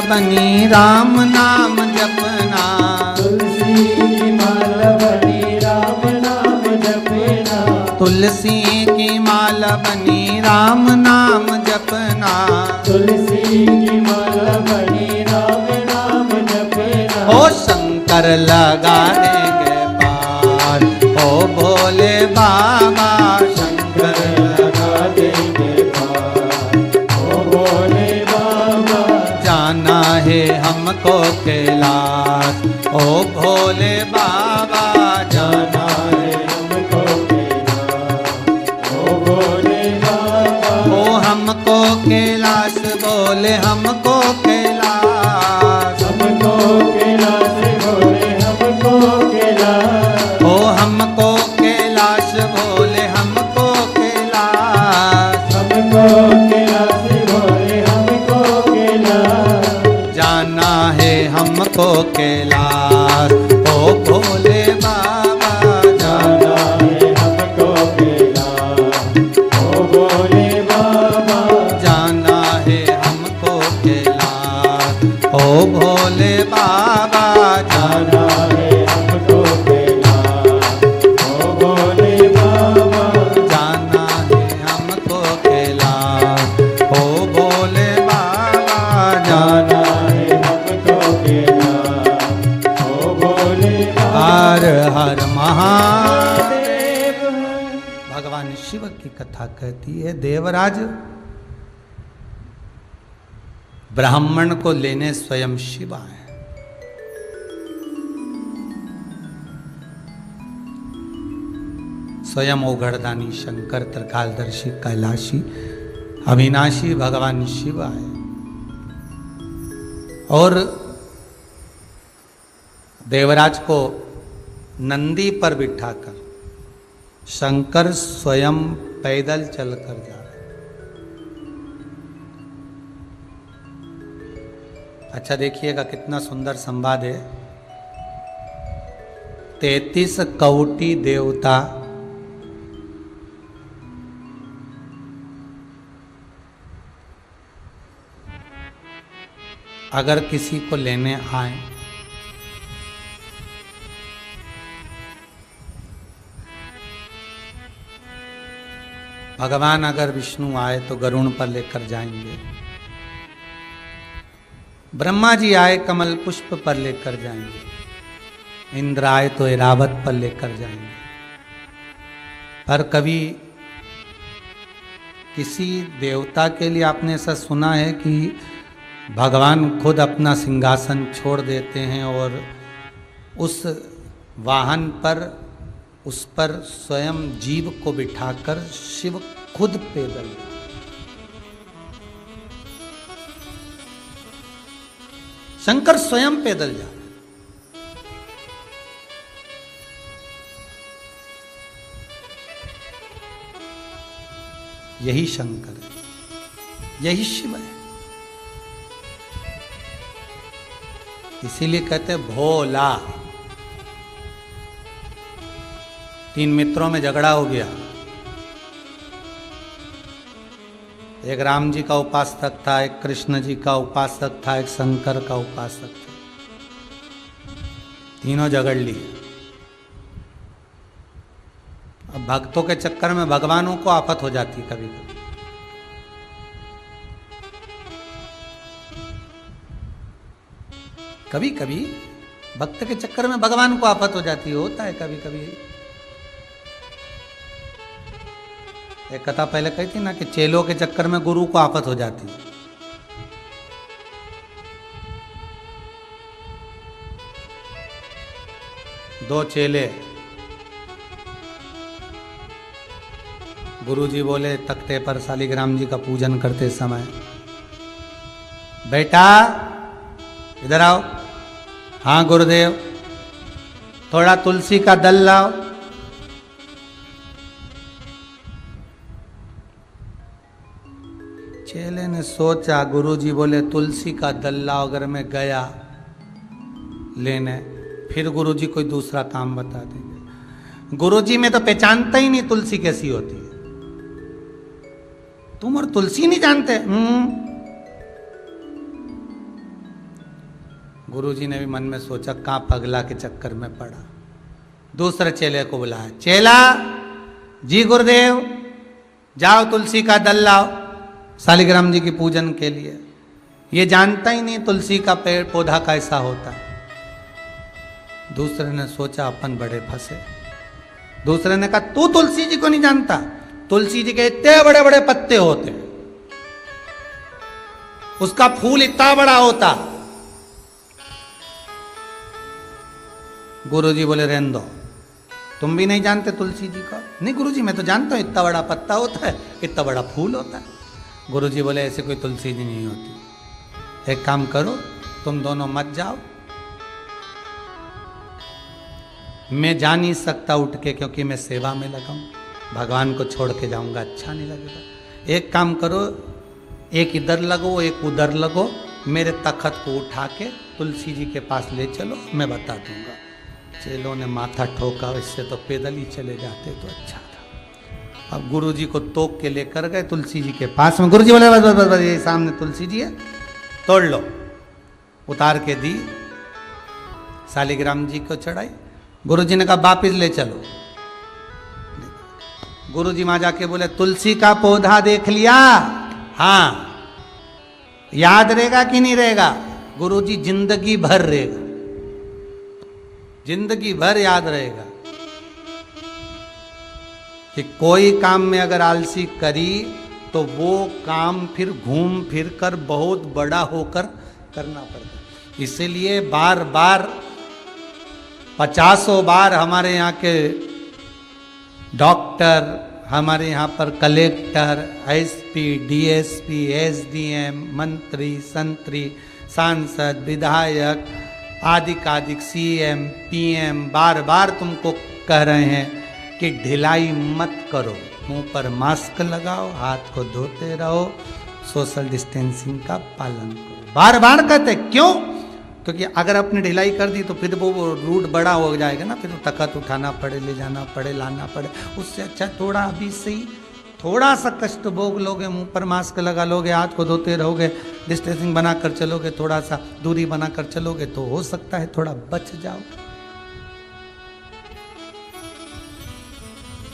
बनी राम नाम जपना, तुलसी की माला बनी राम नाम जपना, तुलसी की माला बनी राम नाम जपना, तुलसी की माला बनी राम नाम जपना। ओ शंकर लगा देंगे पार, ओ भोले बाबा शंकर लगा देंगे पार, ओ भोले बाबा। जाना है हमको कैलाश, ओ भोले बाबा जाना है हमको कैलाश, ओ भोले बाबा। ओ हमको कैलाश बोले हमको कैलाश, हमको कैलाश बोले हमको कैलाश, ओ हमको कैलाश बोले हमको कैलाश, हमको कैलाश बोले हमको कैलाश। जाना है हमको कैलाश, ओ भोले बाबा जाना, जाना है हमको कैलाश, ओ भोले बाबा। जाना है हमको कैलाश, ओ भोले बाबा जाना, जाना है हमको कैलाश, ओ भोले बाबा। जाना है हमको कैलाश, ओ भोले बाबा जाना। जाना है हमको कैलाश, ओ भोले बाबा। हर हर महादेव। देव भगवान शिव की कथा कहती है, देवराज ब्राह्मण को लेने स्वयं शिव आए। स्वयं ओघड़दानी शंकर, त्रिकालदर्शी, कैलाशी, अविनाशी भगवान शिव आए और देवराज को नंदी पर बिठाकर शंकर स्वयं पैदल चलकर जा रहे। अच्छा देखिएगा कितना सुंदर संवाद है। 33 कौटी देवता अगर किसी को लेने आए भगवान अगर विष्णु आए तो गरुड़ पर लेकर जाएंगे, ब्रह्मा जी आए कमल पुष्प पर लेकर जाएंगे, इंद्र आए तो ऐरावत पर लेकर जाएंगे। पर कभी किसी देवता के लिए आपने ऐसा सुना है कि भगवान खुद अपना सिंहासन छोड़ देते हैं और उस वाहन पर उस पर स्वयं जीव को बिठाकर शिव खुद पैदल, शंकर स्वयं पैदल जा रहे। यही शंकर है, यही शिव है। इसीलिए कहते हैं भोला। 3 मित्रों में झगड़ा हो गया। एक राम जी का उपासक था, एक कृष्ण जी का उपासक था, एक शंकर का उपासक था। तीनों झगड़ लिए। अब भक्तों के चक्कर में भगवानों को आफत हो जाती कभी कभी। कभी कभी भक्त के चक्कर में भगवान को आफत हो जाती है, होता है कभी कभी। एक कथा पहले कही थी ना कि चेलों के चक्कर में गुरु को आफत हो जाती है। दो चेले, गुरुजी बोले तख्ते पर शालिग्राम जी का पूजन करते समय, बेटा इधर आओ। हाँ गुरुदेव। थोड़ा तुलसी का दल लाओ। चेले ने सोचा, गुरुजी बोले तुलसी का दल लाओ। अगर मैं गया लेने फिर गुरुजी कोई दूसरा काम बता देंगे। गुरुजी में तो पहचानता ही नहीं तुलसी कैसी होती है। तुम और तुलसी नहीं जानते? गुरुजी ने भी मन में सोचा कहाँ पगला के चक्कर में पड़ा। दूसरे चेले को बुलाया, चेला जी गुरुदेव जाओ तुलसी का दल लाओ शालिग्राम जी की पूजन के लिए। ये जानता ही नहीं तुलसी का पेड़ पौधा कैसा होता है। दूसरे ने सोचा अपन बड़े फंसे। दूसरे ने कहा तू तुलसी जी को नहीं जानता, तुलसी जी के इतने बड़े बड़े पत्ते होते हैं, उसका फूल इतना बड़ा होता। गुरुजी बोले रहने दो, तुम भी नहीं जानते तुलसी जी को? नहीं गुरुजी मैं तो जानता हूं, इतना बड़ा पत्ता होता है, इतना बड़ा फूल होता है। गुरुजी बोले ऐसे कोई तुलसी जी नहीं होती। एक काम करो, तुम दोनों मत जाओ, मैं जा नहीं सकता उठ के, क्योंकि मैं सेवा में लगा हूं। भगवान को छोड़ के जाऊंगा अच्छा नहीं लगेगा। एक काम करो, एक इधर लगो एक उधर लगो, मेरे तखत को उठा के तुलसी जी के पास ले चलो, मैं बता दूंगा। चेलों ने माथा ठोका, इससे तो पैदल ही चले जाते तो अच्छा था। अब गुरुजी को तोक के लेकर गए तुलसी जी के पास में। गुरुजी बोले बस बस बस, ये सामने तुलसी जी है, तोड़ लो। उतार के दी, शालिग्राम जी को चढ़ाई। गुरुजी ने कहा वापिस ले चलो। गुरुजी वहां जाके बोले तुलसी का पौधा देख लिया? हाँ। याद रहेगा कि नहीं रहेगा? गुरुजी जिंदगी भर रहेगा, जिंदगी भर याद रहेगा कि कोई काम में अगर आलसी करी तो वो काम फिर घूम फिर कर बहुत बड़ा होकर करना पड़ता। इसीलिए बार बार 50 बार हमारे यहाँ के डॉक्टर, हमारे यहाँ पर कलेक्टर, एसपी, डीएसपी, एसडीएम, मंत्री, संतरी, सांसद, विधायक, आदिक सीएम, पीएम बार बार तुमको कह रहे हैं कि ढिलाई मत करो, मुंह पर मास्क लगाओ, हाथ को धोते रहो, सोशल डिस्टेंसिंग का पालन करो। बार बार कहते, क्यों? क्योंकि अगर अपनी ढिलाई कर दी तो फिर वो रूट बड़ा हो जाएगा ना, फिर तखत उठाना पड़े, ले जाना पड़े, लाना पड़े। उससे अच्छा थोड़ा अभी से ही थोड़ा सा कष्ट भोग लोगे, मुंह पर मास्क लगा लोगे, हाथ को धोते रहोगे, डिस्टेंसिंग बनाकर चलोगे, थोड़ा सा दूरी बनाकर चलोगे, तो हो सकता है थोड़ा बच जाओ,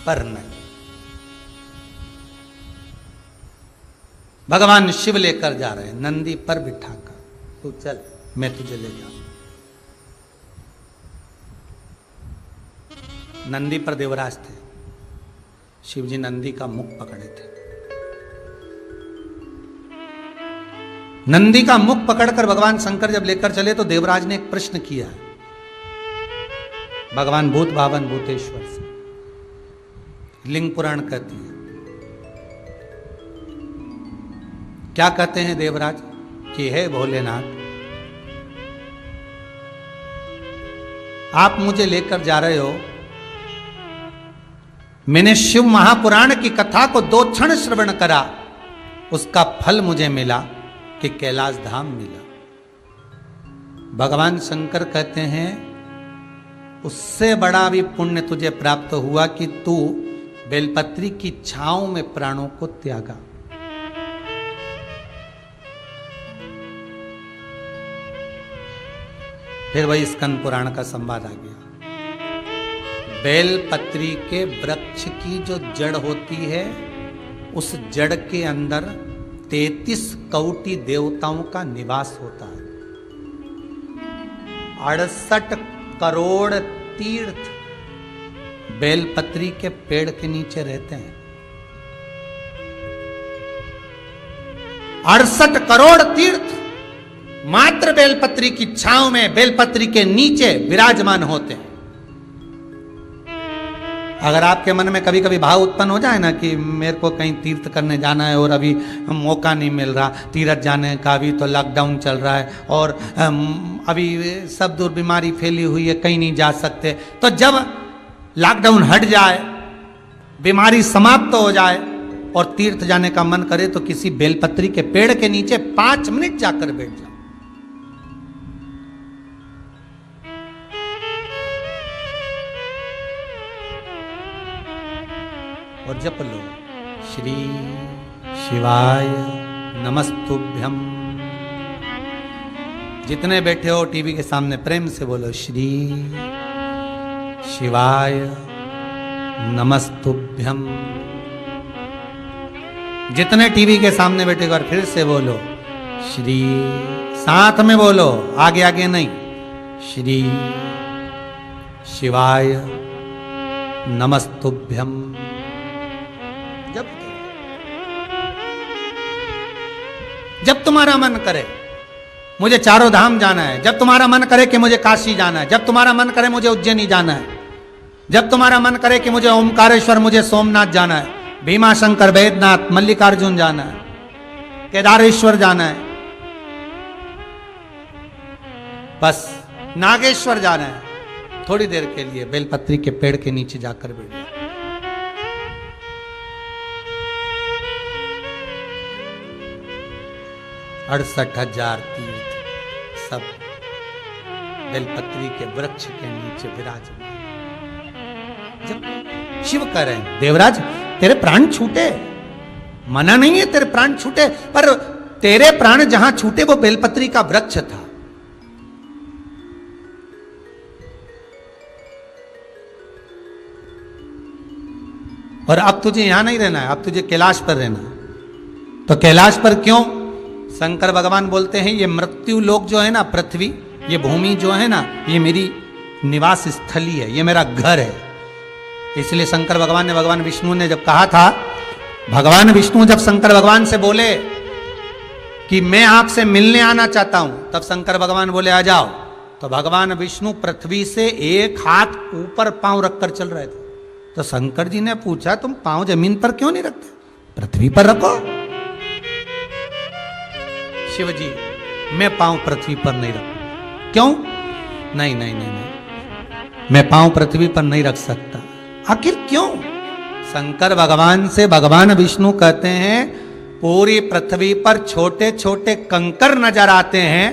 पर नहीं। भगवान शिव लेकर जा रहे हैं नंदी पर बिठाकर, तू चल मैं तुझे ले जाऊं। नंदी पर देवराज थे, शिव जी नंदी का मुख पकड़े थे। नंदी का मुख पकड़कर भगवान शंकर जब लेकर चले तो देवराज ने एक प्रश्न किया भगवान भूत भावन भूतेश्वर से। लिंग पुराण कहती है, क्या कहते हैं देवराज कि हे भोलेनाथ, आप मुझे लेकर जा रहे हो, मैंने शिव महापुराण की कथा को 2 क्षण श्रवण करा, उसका फल मुझे मिला कि कैलाश धाम मिला। भगवान शंकर कहते हैं उससे बड़ा भी पुण्य तुझे प्राप्त हुआ कि तू बेलपत्री की छांव में प्राणों को त्यागा। फिर वही स्कंद पुराण का संवाद आ गया। बेलपत्री के वृक्ष की जो जड़ होती है, उस जड़ के अंदर 33 कोटि देवताओं का निवास होता है। 68 करोड़ तीर्थ बेलपत्री के पेड़ के नीचे रहते हैं। 68 करोड़ तीर्थ मात्र बेलपत्री की छांव में, बेलपत्री के नीचे विराजमान होते हैं। अगर आपके मन में कभी कभी भाव उत्पन्न हो जाए ना कि मेरे को कहीं तीर्थ करने जाना है और अभी मौका नहीं मिल रहा, तीर्थ जाने का, अभी तो लॉकडाउन चल रहा है और अभी सब दूर बीमारी फैली हुई है, कहीं नहीं जा सकते, तो जब लॉकडाउन हट जाए, बीमारी समाप्त हो जाए और तीर्थ जाने का मन करे तो किसी बेलपत्री के पेड़ के नीचे 5 मिनट जाकर बैठ जाओ। और जप लो, श्री शिवाय नमस्तुभ्यम। जितने बैठे हो टीवी के सामने प्रेम से बोलो श्री शिवाय नमस्तुभ्यम। जितने टीवी के सामने बैठे एक बार फिर से बोलो श्री, साथ में बोलो, आगे आगे नहीं, श्री शिवाय नमस्तुभ्यम। जब तुम्हारा मन करे मुझे चारों धाम जाना है, जब तुम्हारा मन करे कि मुझे काशी जाना है, जब तुम्हारा मन करे मुझे उज्जैनी जाना है, जब तुम्हारा मन करे कि मुझे ओमकारेश्वर, मुझे सोमनाथ जाना है, भीमा शंकर बैद्यनाथ मल्लिकार्जुन जाना है, केदारेश्वर जाना है, बस नागेश्वर जाना है, थोड़ी देर के लिए बेलपत्री के पेड़ के नीचे जाकर बैठ जाओ। 68,000 तीर्थ सब बेलपत्री के वृक्ष के नीचे विराजमान। जब शिव कह रहे हैं देवराज तेरे प्राण छूटे, मना नहीं है तेरे प्राण छूटे, पर तेरे प्राण जहां छूटे वो बेलपत्री का वृक्ष था। और अब तुझे यहां नहीं रहना है, अब तुझे कैलाश पर रहना है। तो कैलाश पर क्यों? शंकर भगवान बोलते हैं ये मृत्यु लोक जो है ना, पृथ्वी, ये भूमि जो है ना, ये मेरी निवास स्थली है, ये मेरा घर है। इसलिए शंकर भगवान ने, भगवान विष्णु ने जब कहा था, भगवान विष्णु जब शंकर भगवान से बोले कि मैं आपसे मिलने आना चाहता हूं, तब शंकर भगवान बोले आ जाओ। तो भगवान विष्णु पृथ्वी से एक हाथ ऊपर पांव रखकर चल रहे थे। तो शंकर जी ने पूछा तुम पांव जमीन पर क्यों नहीं रखते, पृथ्वी पर रखो। शिव जी मैं पांव पृथ्वी पर नहीं रखूं। क्यों? नहीं नहीं नहीं नहीं, मैं पांव पृथ्वी पर नहीं रख सकता। आखिर क्यों? शंकर भगवान से भगवान विष्णु कहते हैं पूरी पृथ्वी पर छोटे छोटे कंकर नजर आते हैं,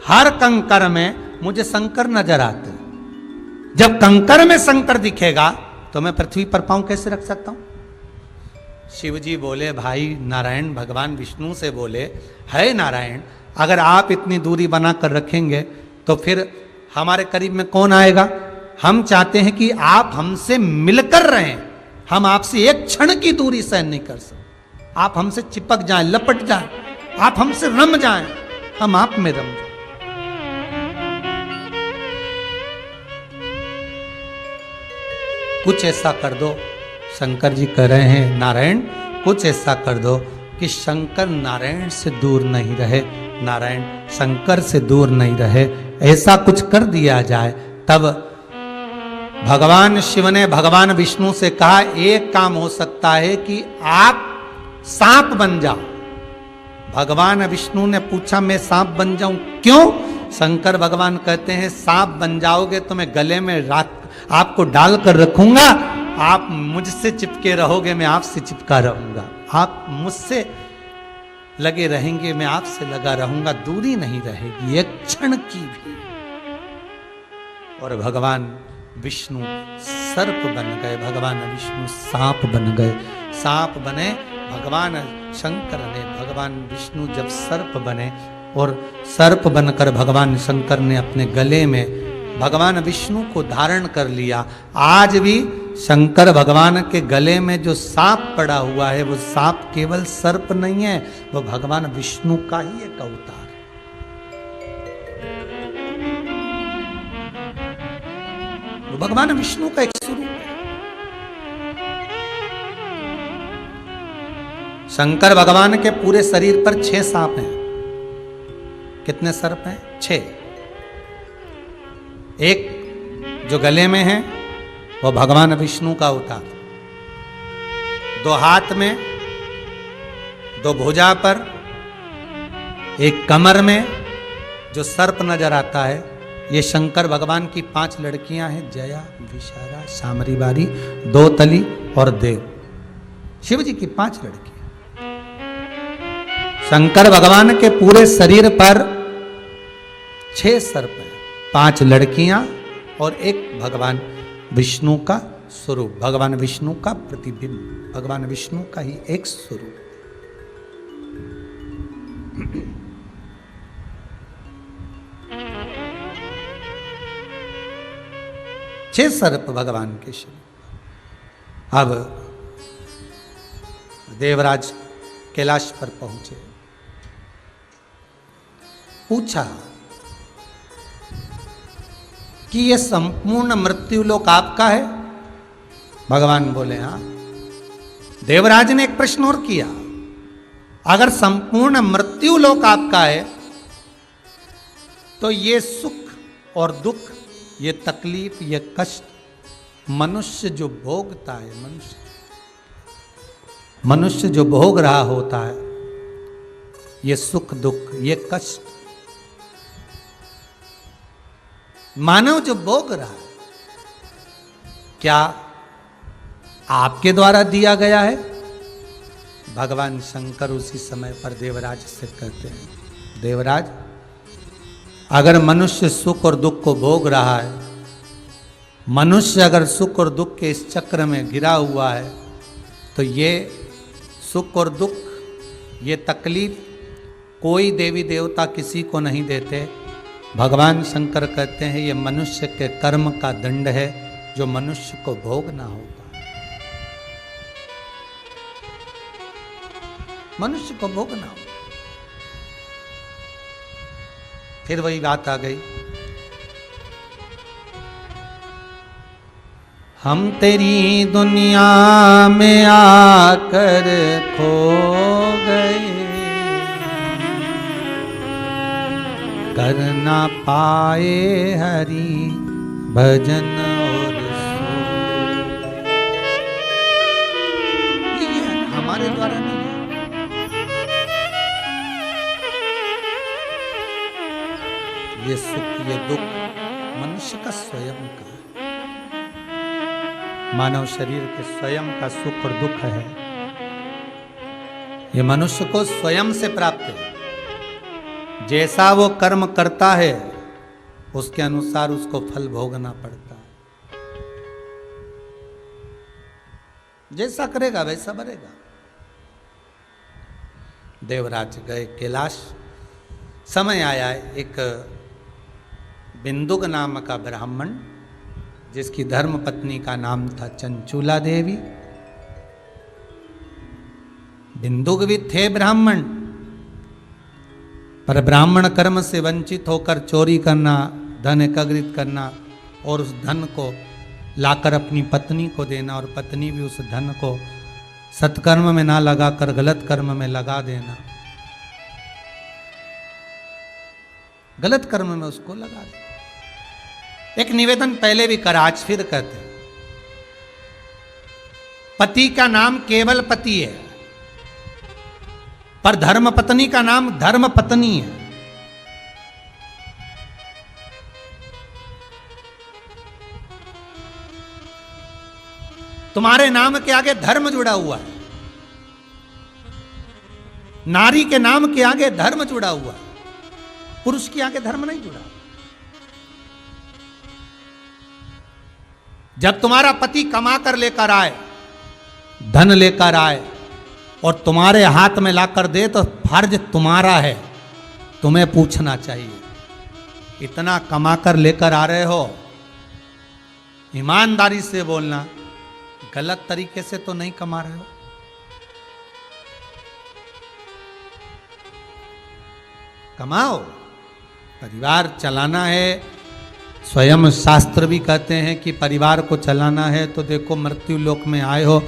हर कंकर में मुझे शंकर नजर आते हैं। जब कंकर में शंकर दिखेगा तो मैं पृथ्वी पर पांव कैसे रख सकता हूं? शिव जी बोले भाई, नारायण भगवान विष्णु से बोले, है नारायण अगर आप इतनी दूरी बनाकर रखेंगे तो फिर हमारे करीब में कौन आएगा? हम चाहते हैं कि आप हमसे मिलकर रहें, हम आपसे एक क्षण की दूरी सहन नहीं कर सकते। आप हमसे चिपक जाएं, लपट जाएं, आप हमसे रम जाएं, हम आप में रम जाएं। कुछ ऐसा कर दो, शंकर जी कह रहे हैं नारायण कुछ ऐसा कर दो कि शंकर नारायण से दूर नहीं रहे, नारायण शंकर से दूर नहीं रहे, ऐसा कुछ कर दिया जाए। तब भगवान शिव ने भगवान विष्णु से कहा एक काम हो सकता है कि आप सांप बन जाओ। भगवान विष्णु ने पूछा मैं सांप बन जाऊं? क्यों? शंकर भगवान कहते हैं सांप बन जाओगे तो मैं गले में आपको डालकर रखूंगा, आप मुझसे चिपके रहोगे, मैं आपसे चिपका रहूंगा, आप मुझसे लगे रहेंगे, मैं आपसे लगा रहूंगा, दूरी नहीं रहेगी एक क्षण की भी। और भगवान विष्णु सर्प बन गए, भगवान विष्णु सांप बन गए। सांप बने भगवान शंकर ने, भगवान विष्णु जब सर्प बने और सर्प बनकर भगवान शंकर ने अपने गले में भगवान विष्णु को धारण कर लिया। आज भी शंकर भगवान के गले में जो सांप पड़ा हुआ है वो सांप केवल सर्प नहीं है, वो भगवान विष्णु का ही एक अवतार है। वो भगवान विष्णु का एक स्वरूप है। शंकर भगवान के पूरे शरीर पर 6 सांप हैं। कितने सर्प हैं? 6। एक जो गले में है वो भगवान विष्णु का अवतार, 2 हाथ में, 2 भुजा पर, एक कमर में जो सर्प नजर आता है, ये शंकर भगवान की 5 लड़कियां हैं, जया, विशारा, सामरी बारी, 2 तली और देव। शिव जी की 5 लड़कियां। शंकर भगवान के पूरे शरीर पर 6 सर्प हैं, 5 लड़कियां और एक भगवान विष्णु का स्वरूप, भगवान विष्णु का प्रतिबिंब, भगवान विष्णु का ही एक स्वरूप। 6 सर्प भगवान के शरीर। अब देवराज कैलाश पर पहुंचे, पूछा कि यह संपूर्ण मृत्युलोक आपका है? भगवान बोले हाँ। देवराज ने एक प्रश्न और किया, अगर संपूर्ण मृत्युलोक आपका है तो ये सुख और दुख, ये तकलीफ, ये कष्ट मनुष्य जो भोगता है, मनुष्य जो भोग रहा होता है, ये सुख दुख, ये कष्ट मानव जो भोग रहा है, क्या आपके द्वारा दिया गया है? भगवान शंकर उसी समय पर देवराज से कहते हैं, देवराज, अगर मनुष्य सुख और दुख को भोग रहा है, मनुष्य अगर सुख और दुख के इस चक्र में गिरा हुआ है, तो ये सुख और दुख, ये तकलीफ कोई देवी देवता किसी को नहीं देते। भगवान शंकर कहते हैं ये मनुष्य के कर्म का दंड है जो मनुष्य को भोगना होगा। मनुष्य को भोगना होगा। फिर वही बात आ गई, हम तेरी दुनिया में आकर खो गए, कर ना पाए हरि भजन और ये हमारे द्वारा नहीं है, ये सुख ये दुख मनुष्य का स्वयं का, मानव शरीर के स्वयं का सुख और दुख है। ये मनुष्य को स्वयं से प्राप्त है। जैसा वो कर्म करता है उसके अनुसार उसको फल भोगना पड़ता है। जैसा करेगा वैसा भरेगा। देवराज गए कैलाश। समय आया एक बिंदुक नाम का ब्राह्मण, जिसकी धर्म पत्नी का नाम था चंचूला देवी। बिंदुक भी थे ब्राह्मण, पर ब्राह्मण कर्म से वंचित होकर चोरी करना, धन एकत्रित करना और उस धन को लाकर अपनी पत्नी को देना, और पत्नी भी उस धन को सत्कर्म में ना लगाकर गलत कर्म में लगा देना, गलत कर्म में उसको लगा देना। एक निवेदन पहले भी करा, आज फिर कहते हैं, पति का नाम केवल पति है, पर धर्म पत्नी का नाम धर्म पत्नी है। तुम्हारे नाम के आगे धर्म जुड़ा हुआ है, नारी के नाम के आगे धर्म जुड़ा हुआ है, पुरुष के आगे धर्म नहीं जुड़ा। जब तुम्हारा पति कमा कर लेकर आए, धन लेकर आए और तुम्हारे हाथ में लाकर दे, तो फर्ज तुम्हारा है, तुम्हें पूछना चाहिए, इतना कमा कर लेकर आ रहे हो, ईमानदारी से बोलना, गलत तरीके से तो नहीं कमा रहे हो। कमाओ, परिवार चलाना है। स्वयं शास्त्र भी कहते हैं कि परिवार को चलाना है तो देखो, मृत्यु लोक में आए हो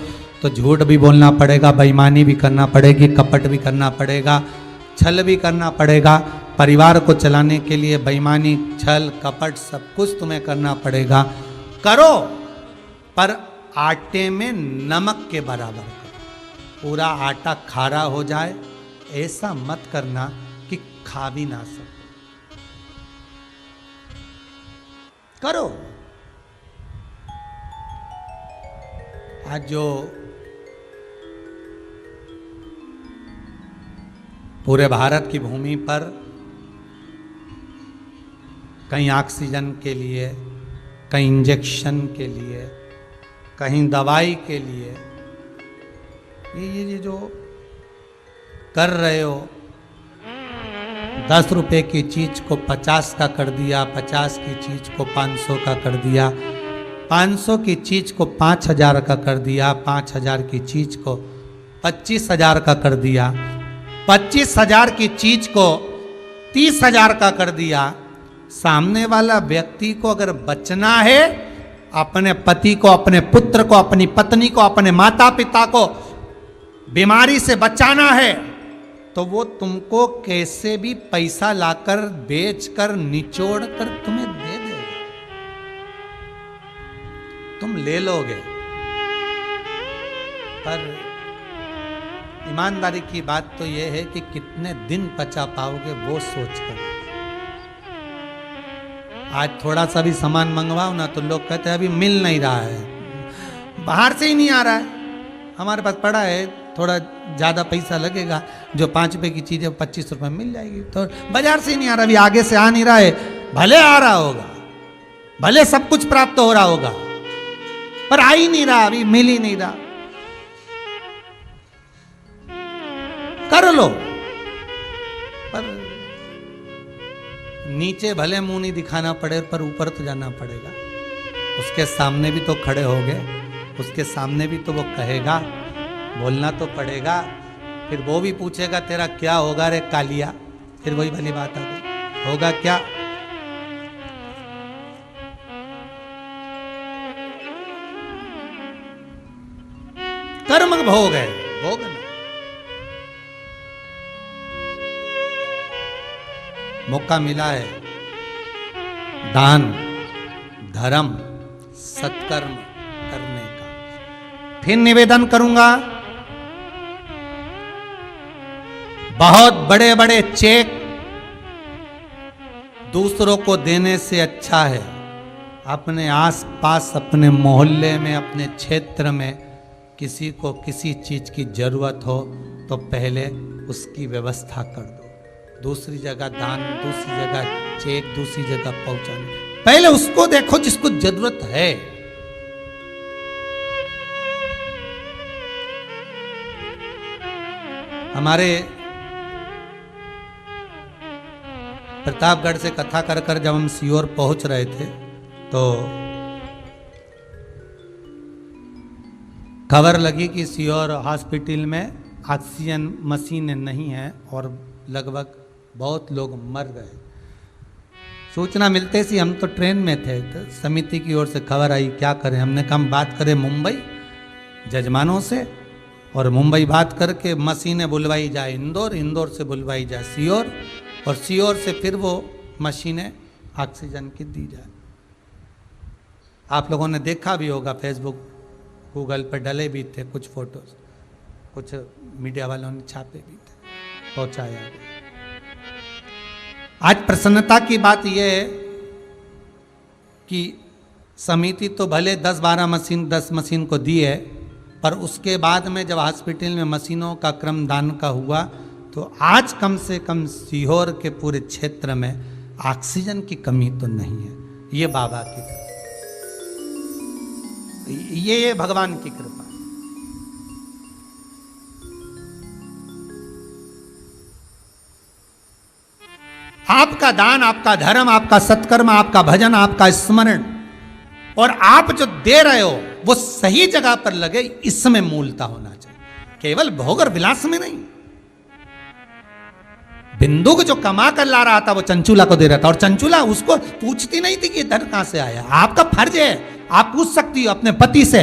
तो झूठ भी बोलना पड़ेगा, बेईमानी भी करना पड़ेगी, कपट भी करना पड़ेगा, छल भी करना पड़ेगा। परिवार को चलाने के लिए बेईमानी, छल, कपट सब कुछ तुम्हें करना पड़ेगा। करो, पर आटे में नमक के बराबर करो। पूरा आटा खारा हो जाए ऐसा मत करना कि खा भी ना सको। करो। आज जो पूरे भारत की भूमि पर कहीं ऑक्सीजन के लिए, कहीं इंजेक्शन के लिए, कहीं दवाई के लिए, ये जो कर रहे हो, 10 रुपए की चीज को 50 का कर दिया, 50 की चीज को 500 का कर दिया, 500 की चीज को 5000 का कर दिया, 5000 की चीज को 25,000 का कर दिया, 25,000 की चीज को 30,000 का कर दिया। सामने वाला व्यक्ति को अगर बचना है, अपने पति को, अपने पुत्र को, अपनी पत्नी को, अपने माता पिता को बीमारी से बचाना है, तो वो तुमको कैसे भी पैसा लाकर, बेचकर, निचोड़ कर तुम्हें दे देगा, तुम ले लोगे। पर ईमानदारी की बात तो यह है कि कितने दिन पचा पाओगे वो सोचकर। आज थोड़ा सा भी सामान मंगवाओ ना तो लोग कहते हैं अभी मिल नहीं रहा है, बाहर से ही नहीं आ रहा है, हमारे पास पड़ा है, थोड़ा ज़्यादा पैसा लगेगा, जो 5 रुपए की चीज़ है 25 रुपए मिल जाएगी। तो बाजार से ही नहीं आ रहा, अभी आगे से आ नहीं रहा है, भले आ रहा होगा, भले सब कुछ प्राप्त हो रहा होगा, पर आ ही नहीं रहा, अभी मिल ही नहीं रहा। कर लो, पर नीचे भले मुंह नहीं दिखाना पड़े, पर ऊपर तो जाना पड़ेगा। उसके सामने भी तो खड़े हो गए, उसके सामने भी तो वो कहेगा, बोलना तो पड़ेगा। फिर वो भी पूछेगा तेरा क्या होगा रे कालिया, फिर वही भली बात आ गई, होगा क्या? कर्म भोग है, भोग नहीं। मौका मिला है दान, धर्म, सत्कर्म करने का। फिर निवेदन करूंगा, बहुत बड़े बड़े चेक दूसरों को देने से अच्छा है अपने आसपास, अपने मोहल्ले में, अपने क्षेत्र में किसी को किसी चीज की जरूरत हो तो पहले उसकी व्यवस्था कर दो। दूसरी जगह दान, दूसरी जगह चेक, दूसरी जगह पहुंचाने, पहले उसको देखो जिसको जरूरत है। हमारे प्रतापगढ़ से कथा कर कर जब हम सीहोर पहुंच रहे थे तो खबर लगी कि सीहोर हॉस्पिटल में ऑक्सीजन मशीन नहीं है और लगभग बहुत लोग मर गए। सूचना मिलते सी हम तो ट्रेन में थे, तो समिति की ओर से खबर आई, क्या करें? हमने कहा बात करें मुंबई जजमानों से, और मुंबई बात करके मशीनें बुलवाई जाए इंदौर, इंदौर से बुलवाई जाए सीहोर, और सीहोर से फिर वो मशीनें ऑक्सीजन की दी जाए। आप लोगों ने देखा भी होगा, फेसबुक गूगल पर डले भी थे कुछ फोटोज, कुछ मीडिया वालों ने छापे भी थे, पहुंचाया भी। आज प्रसन्नता की बात यह है कि समिति तो भले 10 मशीन को दी है, पर उसके बाद में जब हॉस्पिटल में मशीनों का क्रम दान का हुआ तो आज कम से कम सीहोर के पूरे क्षेत्र में ऑक्सीजन की कमी तो नहीं है। ये बाबा की कृपा, ये भगवान की कृपा। आपका दान, आपका धर्म, आपका सत्कर्म, आपका भजन, आपका स्मरण, और आप जो दे रहे हो वो सही जगह पर लगे, इसमें मूलता होना चाहिए, केवल भोग और विलास में नहीं। बिंदु को जो कमा कर ला रहा था वो चंचूला को दे रहा था, और चंचूला उसको पूछती नहीं थी कि धन कहां से आया। आपका फर्ज है, आप पूछ सकती हो अपने पति से,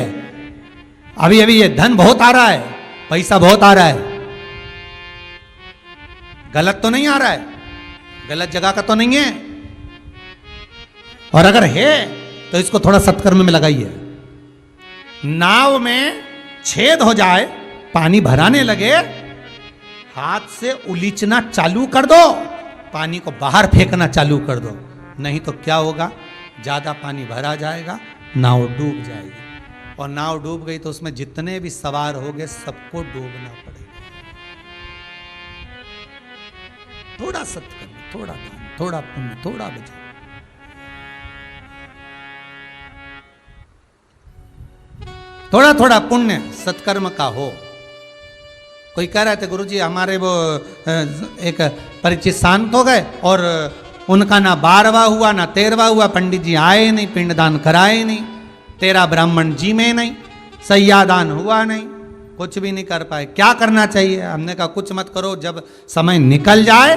अभी अभी ये धन बहुत आ रहा है, पैसा बहुत आ रहा है, गलत तो नहीं आ रहा है, गलत जगह का तो नहीं है, और अगर है तो इसको थोड़ा सत्कर्म में लगाइए। नाव में छेद हो जाए, पानी भराने लगे, हाथ से उलीचना चालू कर दो, पानी को बाहर फेंकना चालू कर दो, नहीं तो क्या होगा, ज्यादा पानी भरा जाएगा, नाव डूब जाएगी, और नाव डूब गई तो उसमें जितने भी सवार हो गए सबको डूबना पड़ेगा। थोड़ा सत्कर्म, थोड़ा दान, थोड़ा पुण्य, थोड़ा भजन, थोड़ा थोड़ा पुण्य सत्कर्म का हो। कोई कह रहे थे गुरुजी हमारे वो एक परिचित शांत हो गए और उनका ना 12वां हुआ ना 13वां हुआ, पंडित जी आए नहीं, पिंडदान कराए नहीं। तेरा ब्राह्मण जी में नहीं, सैयादान हुआ नहीं, कुछ भी नहीं कर पाए। क्या करना चाहिए? हमने कहा कुछ मत करो, जब समय निकल जाए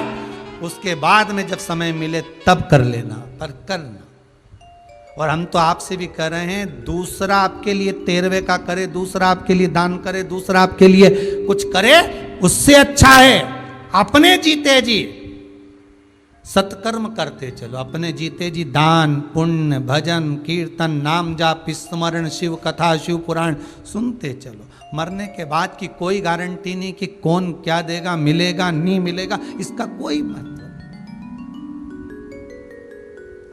उसके बाद में जब समय मिले तब कर लेना, पर करना। और हम तो आपसे भी कर रहे हैं, दूसरा आपके लिए 13वें का करे, दूसरा आपके लिए दान करे, दूसरा आपके लिए कुछ करे, उससे अच्छा है अपने जीते जी सत्कर्म करते चलो। अपने जीते जी दान पुण्य भजन कीर्तन नाम जाप स्मरण शिव कथा शिव पुराण सुनते चलो। मरने के बाद की कोई गारंटी नहीं कि कौन क्या देगा, मिलेगा नहीं मिलेगा, इसका कोई मतलब।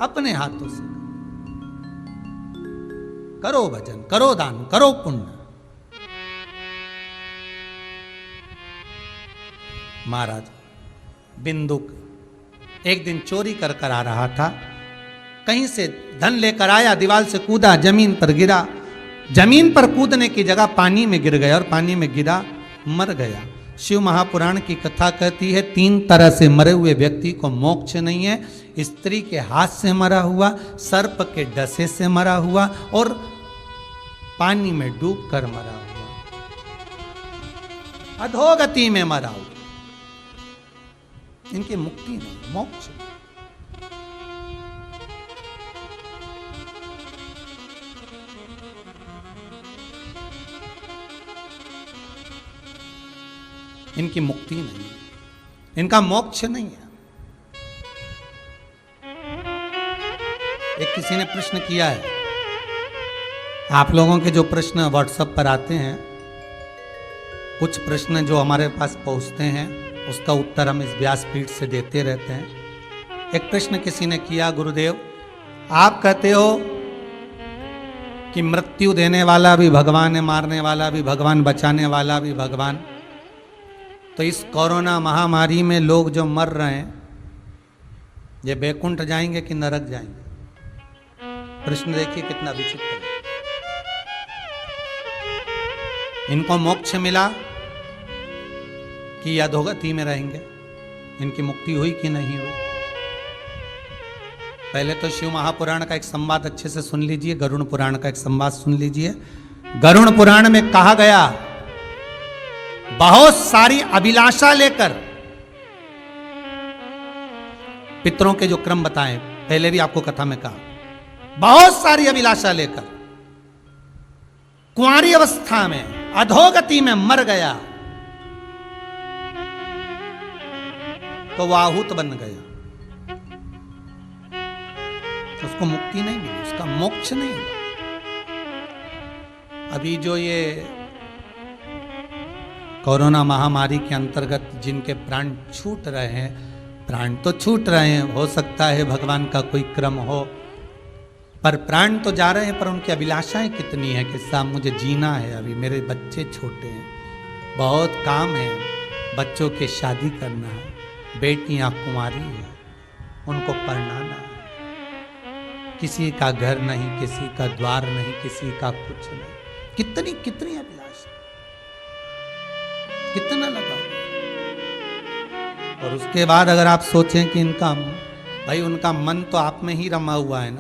अपने हाथों से करो भजन, करो दान, करो पुण्य। महाराज बिंदुक एक दिन चोरी कर कर आ रहा था, कहीं से धन लेकर आया, दीवार से कूदा, जमीन पर गिरा। जमीन पर कूदने की जगह पानी में गिर गया और पानी में गिरा, मर गया। शिव महापुराण की कथा कहती है 3 तरह से मरे हुए व्यक्ति को मोक्ष नहीं है। स्त्री के हाथ से मरा हुआ, सर्प के डसे से मरा हुआ और पानी में डूब कर मरा हुआ, अधोगति में मरा हुआ। इनकी मुक्ति नहीं, मोक्ष। इनकी मुक्ति नहीं है, इनका मोक्ष नहीं है। एक किसी ने प्रश्न किया है, आप लोगों के जो प्रश्न व्हाट्सएप पर आते हैं, कुछ प्रश्न जो हमारे पास पहुंचते हैं उसका उत्तर हम इस व्यासपीठ से देते रहते हैं। एक प्रश्न किसी ने किया, गुरुदेव आप कहते हो कि मृत्यु देने वाला भी भगवान है, मारने वाला भी भगवान, बचाने वाला भी भगवान, तो इस कोरोना महामारी में लोग जो मर रहे हैं ये बैकुंठ जाएंगे कि नरक जाएंगे? प्रश्न देखिए कितना विचित्र है। इनको मोक्ष मिला कि अधोगति में रहेंगे? इनकी मुक्ति हुई कि नहीं हुई? पहले तो शिव महापुराण का एक संवाद अच्छे से सुन लीजिए, गरुड़ पुराण का एक संवाद सुन लीजिए। गरुड़ पुराण में कहा गया, बहुत सारी अभिलाषा लेकर, पितरों के जो क्रम बताए पहले भी आपको कथा में कहा, बहुत सारी अभिलाषा लेकर कुंवारी अवस्था में अधोगति में मर गया तो वह आहूत बन गया, उसको मुक्ति नहीं मिली, उसका मोक्ष नहीं हुआ। अभी जो ये कोरोना महामारी के अंतर्गत जिनके प्राण छूट रहे हैं, प्राण तो छूट रहे हैं, हो सकता है भगवान का कोई क्रम हो, पर प्राण तो जा रहे हैं, पर उनकी अभिलाषाएं कितनी है कि साहब मुझे जीना है, अभी मेरे बच्चे छोटे हैं, बहुत काम है, बच्चों के शादी करना है, बेटियां कुंवारी हैं, उनको पढ़ाना है, किसी का घर नहीं, किसी का द्वार नहीं, किसी का कुछ नहीं, कितनी कितनी अभिलाषा, कितना लगा। और उसके बाद अगर आप सोचें कि इनका भाई, उनका मन तो आप में ही रमा हुआ है ना।